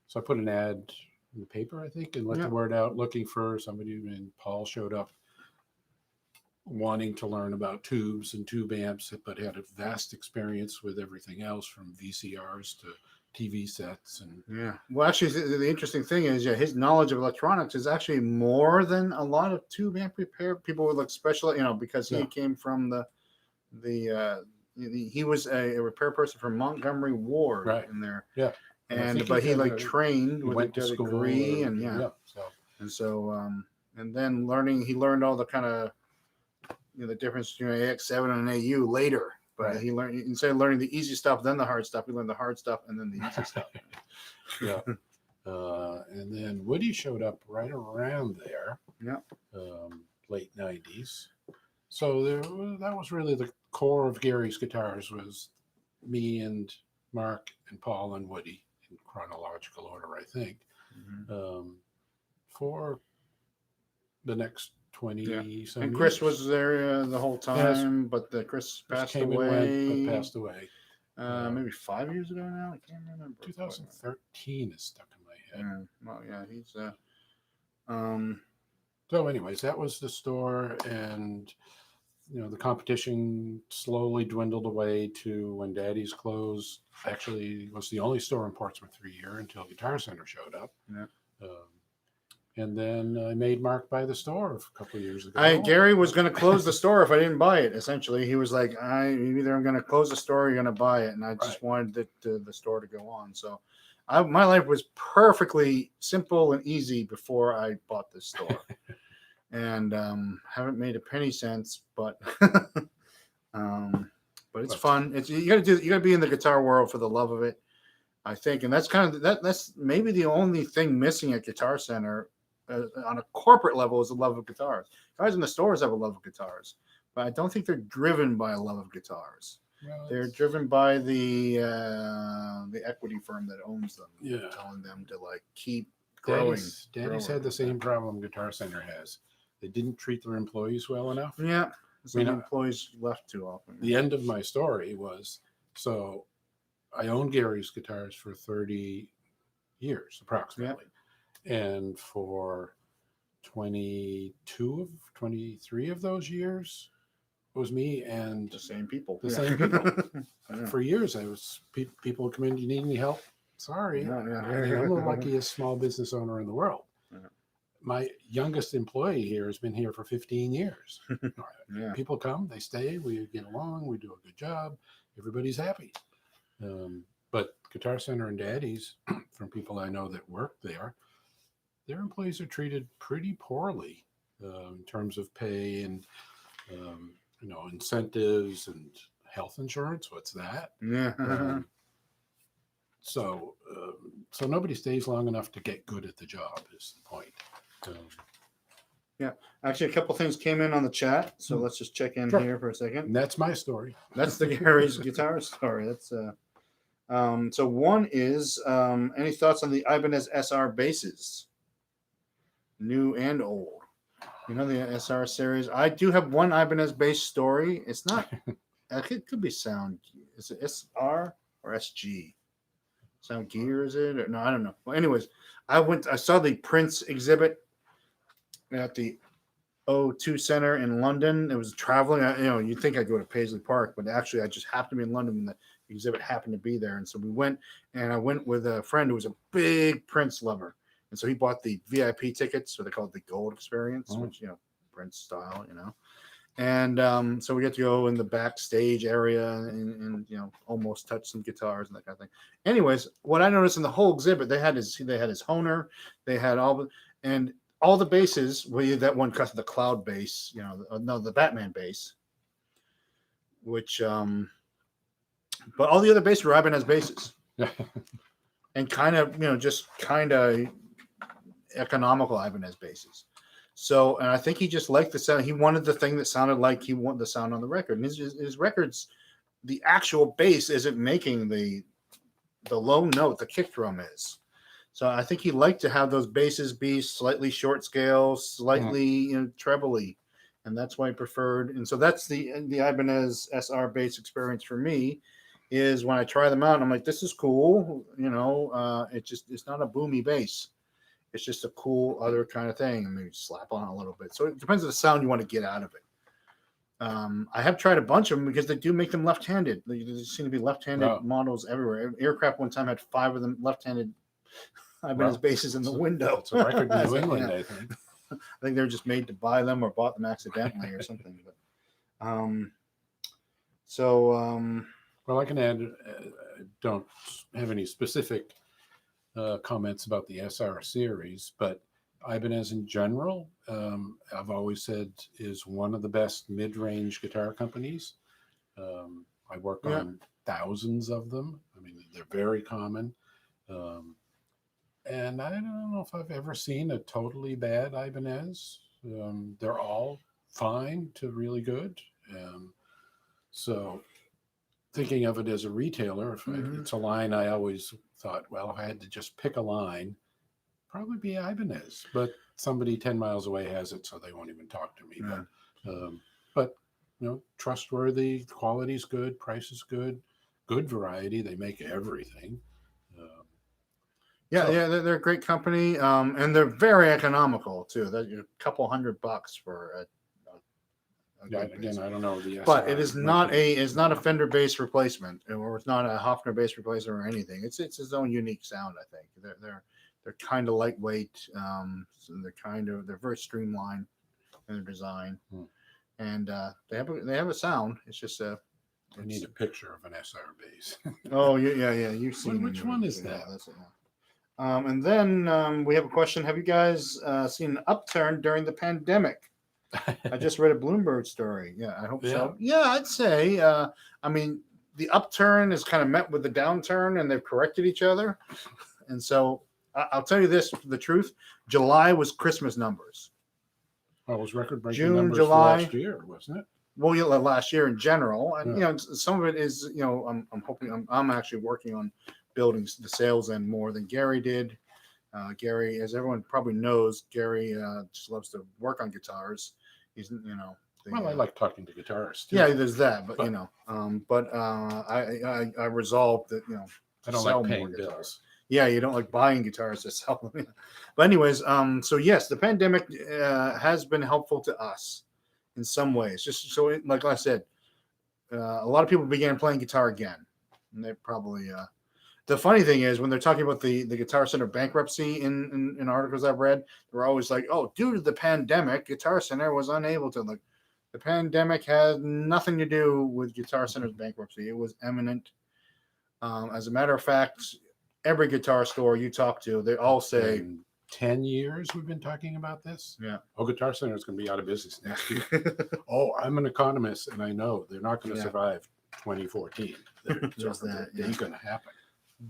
Speaker 1: So I put an ad in the paper, I think, and let the word out looking for somebody. And Paul showed up wanting to learn about tubes and tube amps, but had a vast experience with everything else from VCRs to TV sets. And
Speaker 2: well, actually, the interesting thing is, his knowledge of electronics is actually more than a lot of tube amp repair people with like special, because he came from he was a repair person from Montgomery Ward in there.
Speaker 1: Yeah.
Speaker 2: But he trained with a degree and and then he learned all the kind of the difference between an AX7 and an AU later. But he learned, instead of learning the easy stuff, then the hard stuff, he learned the hard stuff and then the easy stuff.
Speaker 1: And then Woody showed up right around there.
Speaker 2: Yeah.
Speaker 1: Late 90s. So that was really the core of Gary's Guitars, was me and Mark and Paul and Woody in chronological order, I think, for the next 20 some
Speaker 2: and
Speaker 1: years.
Speaker 2: Chris was there the whole time, but Chris passed away. Maybe 5 years ago now. I can't remember.
Speaker 1: 2013 is stuck in my head.
Speaker 2: Well, he's
Speaker 1: So anyways, that was the store, and the competition slowly dwindled away to when Daddy's closed. Actually, was the only store in Portsmouth for a year until Guitar Center showed up. And then I made Mark buy the store a couple of years ago.
Speaker 2: Gary was going to close the store if I didn't buy it. Essentially, he was like, either I'm going to close the store or you're going to buy it. And I just wanted the store to go on. So my life was perfectly simple and easy before I bought this store. And haven't made a penny since, but it's fun. You got to be in the guitar world for the love of it, I think. And that's kind of that's maybe the only thing missing at Guitar Center on a corporate level is the love of guitars. Guys in the stores have a love of guitars, but I don't think they're driven by a love of guitars. Well, they're driven by the equity firm that owns them, telling them to keep growing.
Speaker 1: Daddy's had the same problem Guitar Center has. They didn't treat their employees well enough.
Speaker 2: Yeah, some employees left too often.
Speaker 1: The end of my story was, so I owned Gary's Guitars for 30 years approximately. And for 23 of those years, it was me and
Speaker 2: the same people.
Speaker 1: For years, people would come in, do you need any help? Sorry. I'm the luckiest small business owner in the world. my youngest employee here has been here for 15 years.
Speaker 2: Yeah.
Speaker 1: People come, they stay, we get along, we do a good job, everybody's happy. But Guitar Center and Daddy's, from people I know that work there, their employees are treated pretty poorly in terms of pay and incentives and health insurance. What's that?
Speaker 2: Yeah.
Speaker 1: So nobody stays long enough to get good at the job is the point.
Speaker 2: Yeah. Actually, a couple things came in on the chat, so let's just check in here for a second.
Speaker 1: And that's my story.
Speaker 2: That's the Gary's guitar story. That's so one is any thoughts on the Ibanez SR basses, new and old? You know the SR series. I do have one Ibanez bass story. It's not. It could be sound. Is it SR or SG? Sound Gear, is it? Or, no, I don't know. Well, anyways, I saw the Prince exhibit at the O2 Center in London. It was traveling. You'd think I'd go to Paisley Park, but actually I just happened to be in London when the exhibit happened to be there. And so we went, and I went with a friend who was a big Prince lover. And so he bought the VIP tickets, so they call it the Gold Experience, which, Prince style, And so we get to go in the backstage area and almost touch some guitars and that kind of thing. Anyways, what I noticed in the whole exhibit, they had his Hohner, they had all the basses. Well, that one cut the Cloud bass, the Batman bass, which but all the other basses were Ibanez basses, and kind of economical Ibanez basses. So, and I think he just liked the sound. He wanted the thing that sounded like he wanted the sound on the record. And his records, the actual bass isn't making the low note. The kick drum is. So I think he liked to have those basses be slightly short scale, slightly trebly, and that's why he preferred. And so that's the Ibanez SR bass experience for me. Is when I try them out, I'm like, this is cool. It's not a boomy bass. It's just a cool other kind of thing, and maybe slap on a little bit. So it depends on the sound you want to get out of it. I have tried a bunch of them because they do make them left-handed. There seem to be left-handed models everywhere. Aircraft one time had 5 of them left-handed Ibanez basses in the window.
Speaker 1: It's a record in New England, I think.
Speaker 2: I think they're just made to buy them or bought them accidentally or something. But
Speaker 1: well, I can add. I don't have any specific comments about the SR series, but Ibanez in general, I've always said, is one of the best mid-range guitar companies. I work on thousands of them. I mean, they're very common. And I don't know if I've ever seen a totally bad Ibanez. They're all fine to really good. So thinking of it as a retailer, if it's a line I always thought, well, if I had to just pick a line, probably be Ibanez. But somebody 10 miles away has it, so they won't even talk to me. Yeah. But trustworthy, quality's good, price is good variety. They make everything.
Speaker 2: They're a great company, and they're very economical too. They're a couple $100 for a
Speaker 1: again, I don't know the SR,
Speaker 2: but it is not a Fender bass replacement, or it's not a Hofner bass replacement or anything. It's its own unique sound. I think they're kind of lightweight. So they're very streamlined in their design, and they have a sound. It's just
Speaker 1: I need a picture of an SR bass.
Speaker 2: Oh yeah. You've seen
Speaker 1: which one is that?
Speaker 2: Yeah, that's it. And then we have a question. Have you guys seen an upturn during the pandemic? I just read a Bloomberg story. Yeah, I hope so. Yeah, I'd say. I mean, the upturn is kind of met with the downturn, and they've corrected each other. And so I'll tell you this, the truth. July was Christmas numbers.
Speaker 1: Well, it was record-breaking
Speaker 2: June,
Speaker 1: numbers
Speaker 2: July.
Speaker 1: for last year, wasn't it?
Speaker 2: Well, last year in general. And, some of it is, I'm hoping I'm actually working on building the sales end more than Gary did. Gary, as everyone probably knows, Gary just loves to work on guitars. He's,
Speaker 1: I like talking to guitarists too.
Speaker 2: Yeah, there's that, but I resolved that,
Speaker 1: I don't like paying bills.
Speaker 2: Yeah, you don't like buying guitars to sell them. But anyways, so yes, the pandemic has been helpful to us in some ways. Just so, like I said, a lot of people began playing guitar again, and they probably The funny thing is when they're talking about the Guitar Center bankruptcy in articles I've read, they're always like, "Oh, due to the pandemic, Guitar Center was unable to." Like, the pandemic had nothing to do with Guitar Center's bankruptcy. It was imminent. As a matter of fact, every guitar store you talk to, they all say,
Speaker 1: In 10 years we've been talking about this.
Speaker 2: "Yeah,
Speaker 1: Oh, Guitar Center is going to be out of business next year. Oh, I'm an economist, and I know they're not going to survive 2014.
Speaker 2: There's that,
Speaker 1: It ain't going to happen.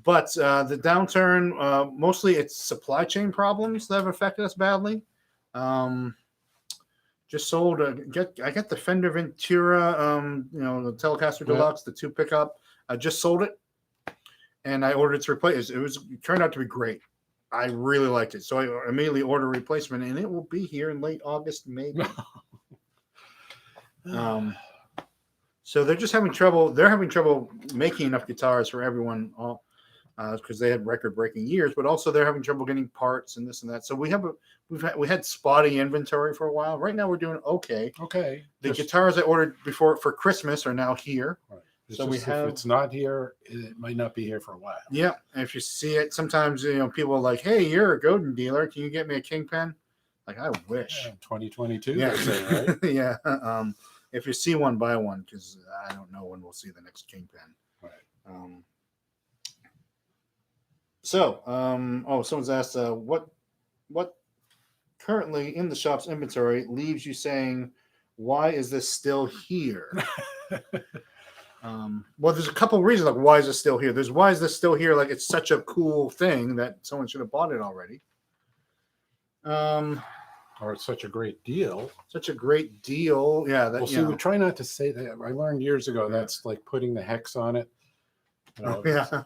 Speaker 2: But the downturn, mostly it's supply chain problems that have affected us badly. Just sold. I got the Fender Ventura, the Telecaster Deluxe, the 2 pickup. I just sold it, and I ordered its replacement. It turned out to be great. I really liked it, so I immediately ordered a replacement, and it will be here in late August, maybe. So they're just having trouble. They're having trouble making enough guitars for everyone. Because they had record-breaking years, but also they're having trouble getting parts and this and that. So we had spotty inventory for a while. Right now we're doing okay.
Speaker 1: Okay.
Speaker 2: The guitars I ordered before for Christmas are now here.
Speaker 1: Right.
Speaker 2: So
Speaker 1: if it's not here, it might not be here for a while.
Speaker 2: Yeah, and if you see it, sometimes people are like, "Hey, you're a Godin dealer. Can you get me a Kingpin?" Like, I wish.
Speaker 1: Yeah, 2022.
Speaker 2: Yeah,
Speaker 1: they say, right?
Speaker 2: Yeah. If you see one, buy one, because I don't know when we'll see the next Kingpin.
Speaker 1: Right.
Speaker 2: Someone's asked, what currently in the shop's inventory leaves you saying, why is this still here? Well, there's a couple of reasons, like, why is it still here? There's why is this still here? Like, it's such a cool thing that someone should have bought it already.
Speaker 1: Or it's such a great deal.
Speaker 2: Such a great deal. Yeah.
Speaker 1: We try not to say that. I learned years ago that's like putting the hex on it.
Speaker 2: Yeah.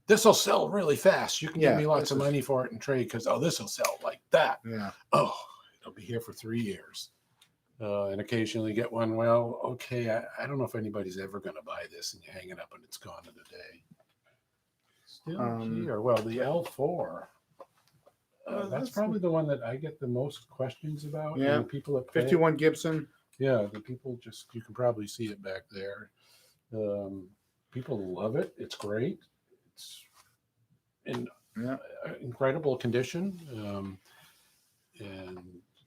Speaker 1: This will sell really fast. You can give me lots of money for it and trade because, this will sell like that.
Speaker 2: Yeah.
Speaker 1: Oh, it'll be here for 3 years. And occasionally get one. Well, okay, I don't know if anybody's ever going to buy this, and you hang it up and it's gone in a day. Still here. Well, the L4. That's probably the one that I get the most questions about.
Speaker 2: Yeah.
Speaker 1: People at
Speaker 2: 51 Gibson.
Speaker 1: Yeah, the people you can probably see it back there. People love it. It's great. It's in incredible condition. And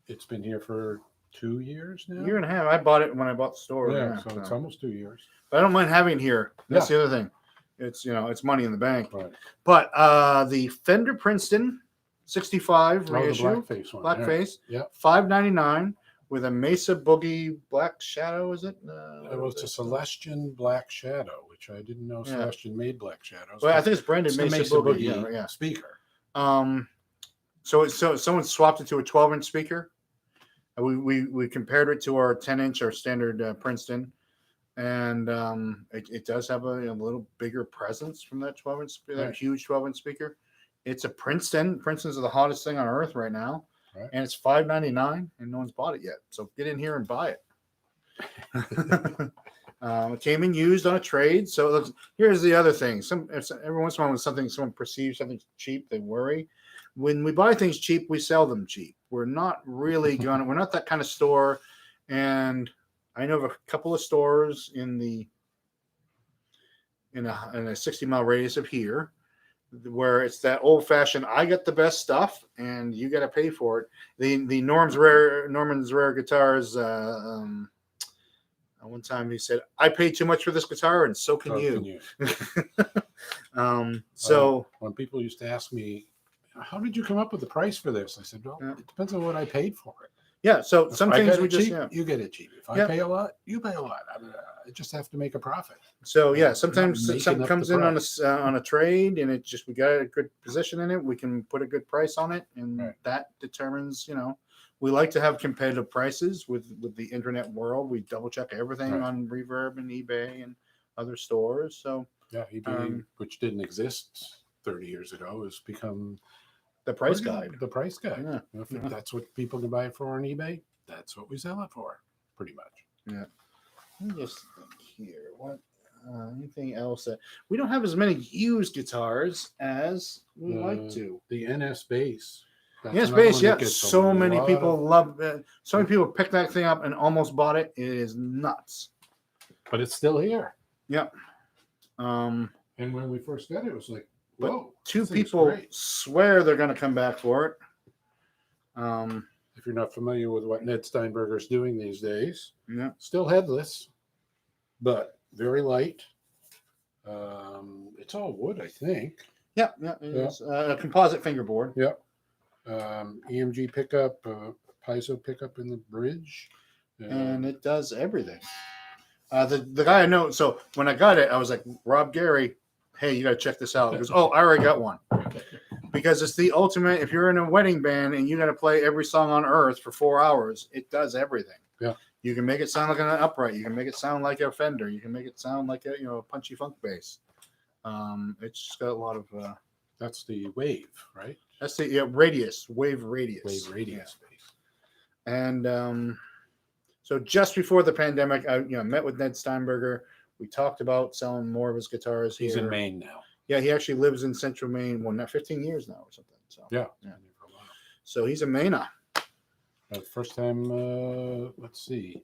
Speaker 1: it's been here for 2 years now.
Speaker 2: Year and a half. I bought it when I bought the store.
Speaker 1: Yeah, so it's almost 2 years.
Speaker 2: But I don't mind having it here. That's the other thing. It's it's money in the bank.
Speaker 1: Right.
Speaker 2: But the Fender Princeton 65 reissue,
Speaker 1: the blackface one.
Speaker 2: blackface,
Speaker 1: Yeah.
Speaker 2: $5.99 with a Mesa Boogie Black Shadow. Is it?
Speaker 1: It was a Celestian Black Shadow, which I didn't know Celestian made Black Shadows.
Speaker 2: Well, I think it's branded
Speaker 1: Mesa
Speaker 2: Boogie.
Speaker 1: Speaker.
Speaker 2: So someone swapped it to a 12-inch speaker. We compared it to our 10-inch, our standard Princeton, and it does have a little bigger presence from that 12-inch, that huge 12-inch speaker. It's a Princeton. Princeton's the hottest thing on earth right now, and it's $5.99, and no one's bought it yet. So get in here and buy it. It came in used on a trade. So here's the other thing: every once in a while, when someone perceives something cheap, they worry. When we buy things cheap, we sell them cheap. We're not really we're not that kind of store. And I know of a couple of stores in a 60-mile radius of here where it's that old-fashioned, I got the best stuff and you got to pay for it. The Norman's Rare Guitars, one time he said, I paid too much for this guitar and so can you. So
Speaker 1: when people used to ask me, how did you come up with the price for this? I said, well, it depends on what I paid for it.
Speaker 2: Yeah, so some things we just
Speaker 1: cheap, you get it cheap. If I pay a lot, you pay a lot. I just have to make a profit.
Speaker 2: So sometimes something comes in on a trade, and we got a good position in it. We can put a good price on it, and that determines. We like to have competitive prices with the internet world. We double check everything on Reverb and eBay and other stores. So
Speaker 1: eBay, which didn't exist 30 years ago, has become
Speaker 2: the price guide.
Speaker 1: The price guide.
Speaker 2: Yeah.
Speaker 1: If that's what people can buy it for on eBay, that's what we sell it for, pretty much.
Speaker 2: Yeah. Let me just think here. What? Anything else? We don't have as many used guitars as we like to.
Speaker 1: The NS bass.
Speaker 2: NS bass, yeah. So many people love it. So many people picked that thing up and almost bought it. It is nuts.
Speaker 1: But it's still here.
Speaker 2: Yep.
Speaker 1: And when we first got it, it was like,
Speaker 2: But
Speaker 1: whoa.
Speaker 2: two
Speaker 1: this thing's
Speaker 2: people
Speaker 1: great.
Speaker 2: swear they're going to come back for it.
Speaker 1: If you're not familiar with what Ned Steinberger's doing these days,
Speaker 2: Yeah.
Speaker 1: still headless, but very light. It's all wood, I think.
Speaker 2: Yeah. It's a composite fingerboard.
Speaker 1: Yep. EMG pickup, piezo pickup in the bridge.
Speaker 2: And it does everything. The guy I know, so when I got it, I was like, Rob Gary, hey, you got to check this out. He goes, oh, I already got one. Because it's the ultimate, if you're in a wedding band and you got to play every song on earth for 4 hours, it does everything.
Speaker 1: Yeah.
Speaker 2: You can make it sound like an upright. You can make it sound like a Fender. You can make it sound like a punchy funk bass. It's just got a lot of.
Speaker 1: That's the wave, right?
Speaker 2: That's the radius, wave radius.
Speaker 1: Wave radius bass.
Speaker 2: And so just before the pandemic, I met with Ned Steinberger. We talked about selling more of his guitars.
Speaker 1: He's
Speaker 2: here.
Speaker 1: in Maine now.
Speaker 2: Yeah, he actually lives in Central Maine. Well, not 15 years now or something. So
Speaker 1: Yeah.
Speaker 2: So he's a Mainer.
Speaker 1: First time, let's see.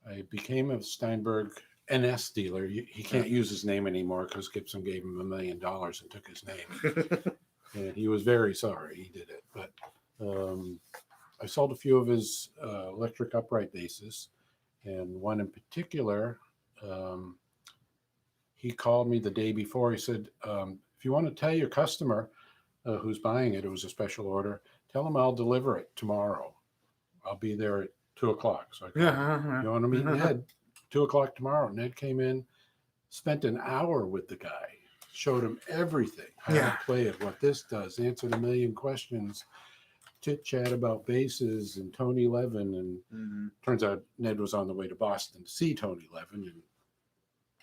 Speaker 1: I became a Steinberg NS dealer. He can't use his name anymore because Gibson gave him $1 million and took his name. And he was very sorry he did it. But I sold a few of his electric upright basses, and one in particular, he called me the day before. He said, if you want to tell your customer who's buying it, it was a special order, tell him I'll deliver it tomorrow. I'll be there at 2:00. So I called, you want to meet Ned? 2:00 tomorrow. Ned came in, spent an hour with the guy, showed him everything, how to play it, what this does, answered a million questions, chit chat about basses and Tony Levin. And turns out Ned was on the way to Boston to see Tony Levin. And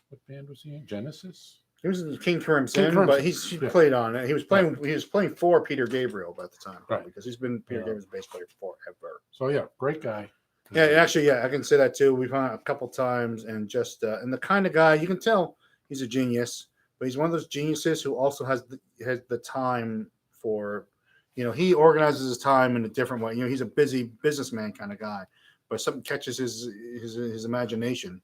Speaker 1: what band was he in? Genesis?
Speaker 2: He was in King Crimson, but he played on it. He was playing. He was playing for Peter Gabriel at the time,
Speaker 1: right?
Speaker 2: Because he's been Peter Gabriel's bass player forever.
Speaker 1: So yeah, great guy.
Speaker 2: Yeah, actually, I can say that too. We've hung out a couple times, and just and the kind of guy you can tell he's a genius, but he's one of those geniuses who also has the time for, he organizes his time in a different way. He's a busy businessman kind of guy, but if something catches his imagination,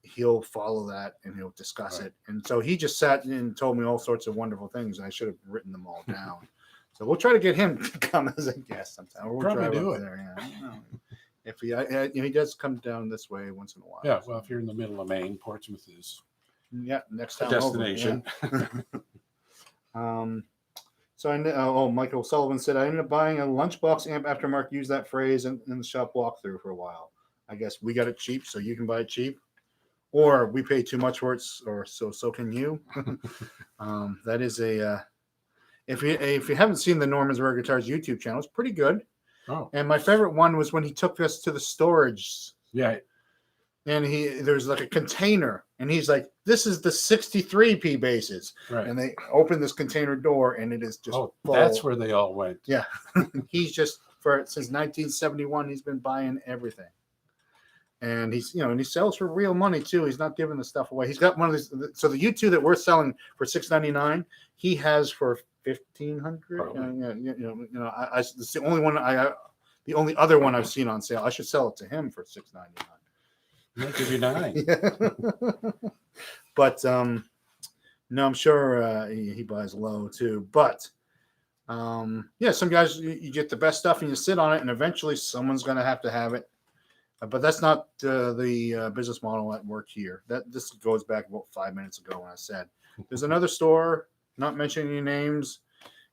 Speaker 2: he'll follow that and he'll discuss it. And so he just sat and told me all sorts of wonderful things. I should have written them all down. So we'll try to get him to come as a guest sometime. We'll
Speaker 1: probably do it.
Speaker 2: There, if he does come down this way once in a while.
Speaker 1: Yeah, well, if you're in the middle of Maine, Portsmouth is
Speaker 2: next time
Speaker 1: destination.
Speaker 2: Over, so I know. Michael Sullivan said I ended up buying a lunchbox amp after Mark used that phrase in the shop walkthrough for a while. I guess we got it cheap, so you can buy it cheap. Or we pay too much for it, or so can you. That is a if you haven't seen the Norman's Rare Guitars YouTube channel, it's pretty good.
Speaker 1: Oh,
Speaker 2: and my favorite one was when he took us to the storage.
Speaker 1: Yeah,
Speaker 2: and there's like a container, and he's like, "This is the 63P basses,"
Speaker 1: right?
Speaker 2: And they open this container door, and it is just
Speaker 1: full.
Speaker 2: That's
Speaker 1: where they all went.
Speaker 2: Yeah, he's just since 1971, he's been buying everything. And he's, and he sells for real money too. He's not giving the stuff away. He's got one of these. So the U2 that we're selling for $699, he has for $1,500. It's the only one the only other one I've seen on sale. I should sell it to him for $699.
Speaker 1: I'll give you $9.
Speaker 2: But no, I'm sure he buys low too. But some guys you get the best stuff and you sit on it, and eventually someone's going to have it. But that's not the business model at work here. This goes back about 5 minutes ago when I said there's another store, not mentioning any names,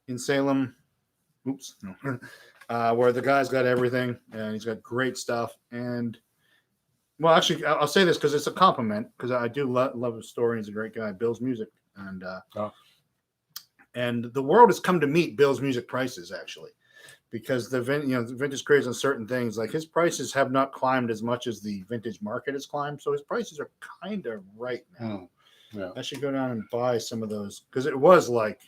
Speaker 2: in Salem. Oops, no. Where the guy's got everything and he's got great stuff. And well, actually, I'll say this because it's a compliment, because I do love his story. He's a great guy. Bill's Music, and the world has come to meet Bill's Music prices actually. Because the vintage craze on certain things, like his prices have not climbed as much as the vintage market has climbed. So his prices are kind of right now.
Speaker 1: Yeah.
Speaker 2: I should go down and buy some of those, because it was like,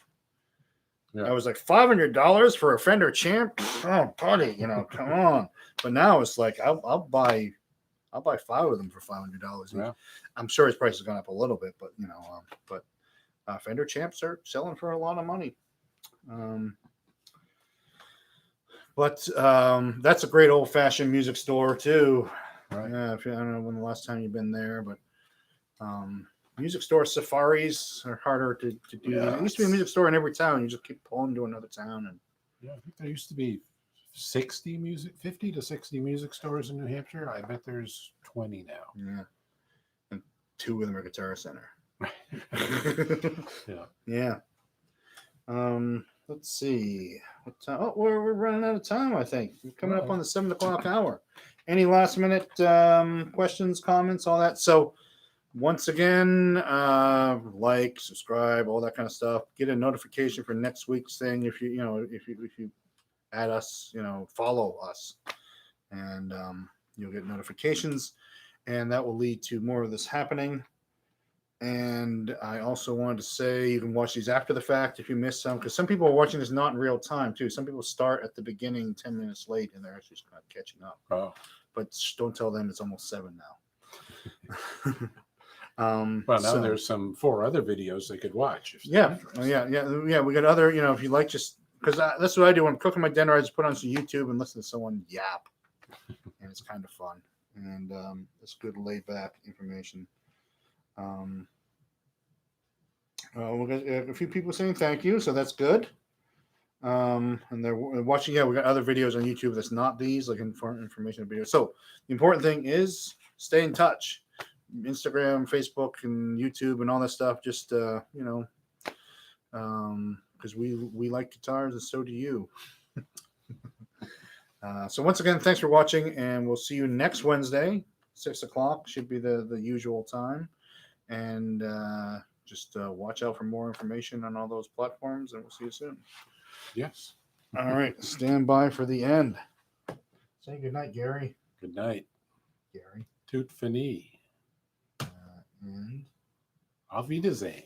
Speaker 2: I was like $500 for a Fender Champ. Oh, buddy, come on. But now it's like I'll buy 5 of them for $500.
Speaker 1: Yeah.
Speaker 2: I'm sure his price has gone up a little bit, but Fender Champs are selling for a lot of money. But that's a great old-fashioned music store too.
Speaker 1: Right.
Speaker 2: Yeah, I don't know when the last time you've been there, but music store safaris are harder to do.
Speaker 1: Yeah,
Speaker 2: There used to be a music store in every town. You just keep pulling to another town. And
Speaker 1: Yeah, I think there used to be 50 to 60 music stores in New Hampshire. I bet there's 20 now.
Speaker 2: yeah, and 2 of them are Guitar Center.
Speaker 1: Yeah.
Speaker 2: Yeah. Let's see. What time? Oh, we're running out of time. I think we're coming up on the 7 o'clock hour. Any last minute questions, comments, all that? So, once again, like, subscribe, all that kind of stuff. Get a notification for next week's thing if you add us, follow us, and you'll get notifications, and that will lead to more of this happening. And I also wanted to say you can watch these after the fact if you miss some, because some people are watching this not in real time too. Some people start at the beginning 10 minutes late and they're actually just kind of catching up.
Speaker 1: Oh.
Speaker 2: But don't tell them it's almost 7 now.
Speaker 1: Well, now there's 4 other videos they could watch.
Speaker 2: Yeah. We got other, if you like, just because that's what I do when I'm cooking my dinner. I just put on some YouTube and listen to someone yap, and it's kind of fun, and it's good laid back information. We got a few people saying thank you, so that's good. And they're watching. Yeah, we got other videos on YouTube that's not these, like information videos. So the important thing is stay in touch. Instagram, Facebook, and YouTube, and all that stuff. Just because we like guitars, and so do you. So once again, thanks for watching, and we'll see you next Wednesday, 6 o'clock. Should be the usual time, and just watch out for more information on all those platforms, and we'll see you soon.
Speaker 1: Yes.
Speaker 2: All right, stand by for the end. Say good night, Gary.
Speaker 1: Good night,
Speaker 2: Gary.
Speaker 1: Toot Fini.
Speaker 2: And
Speaker 1: Auf Wiedersehen.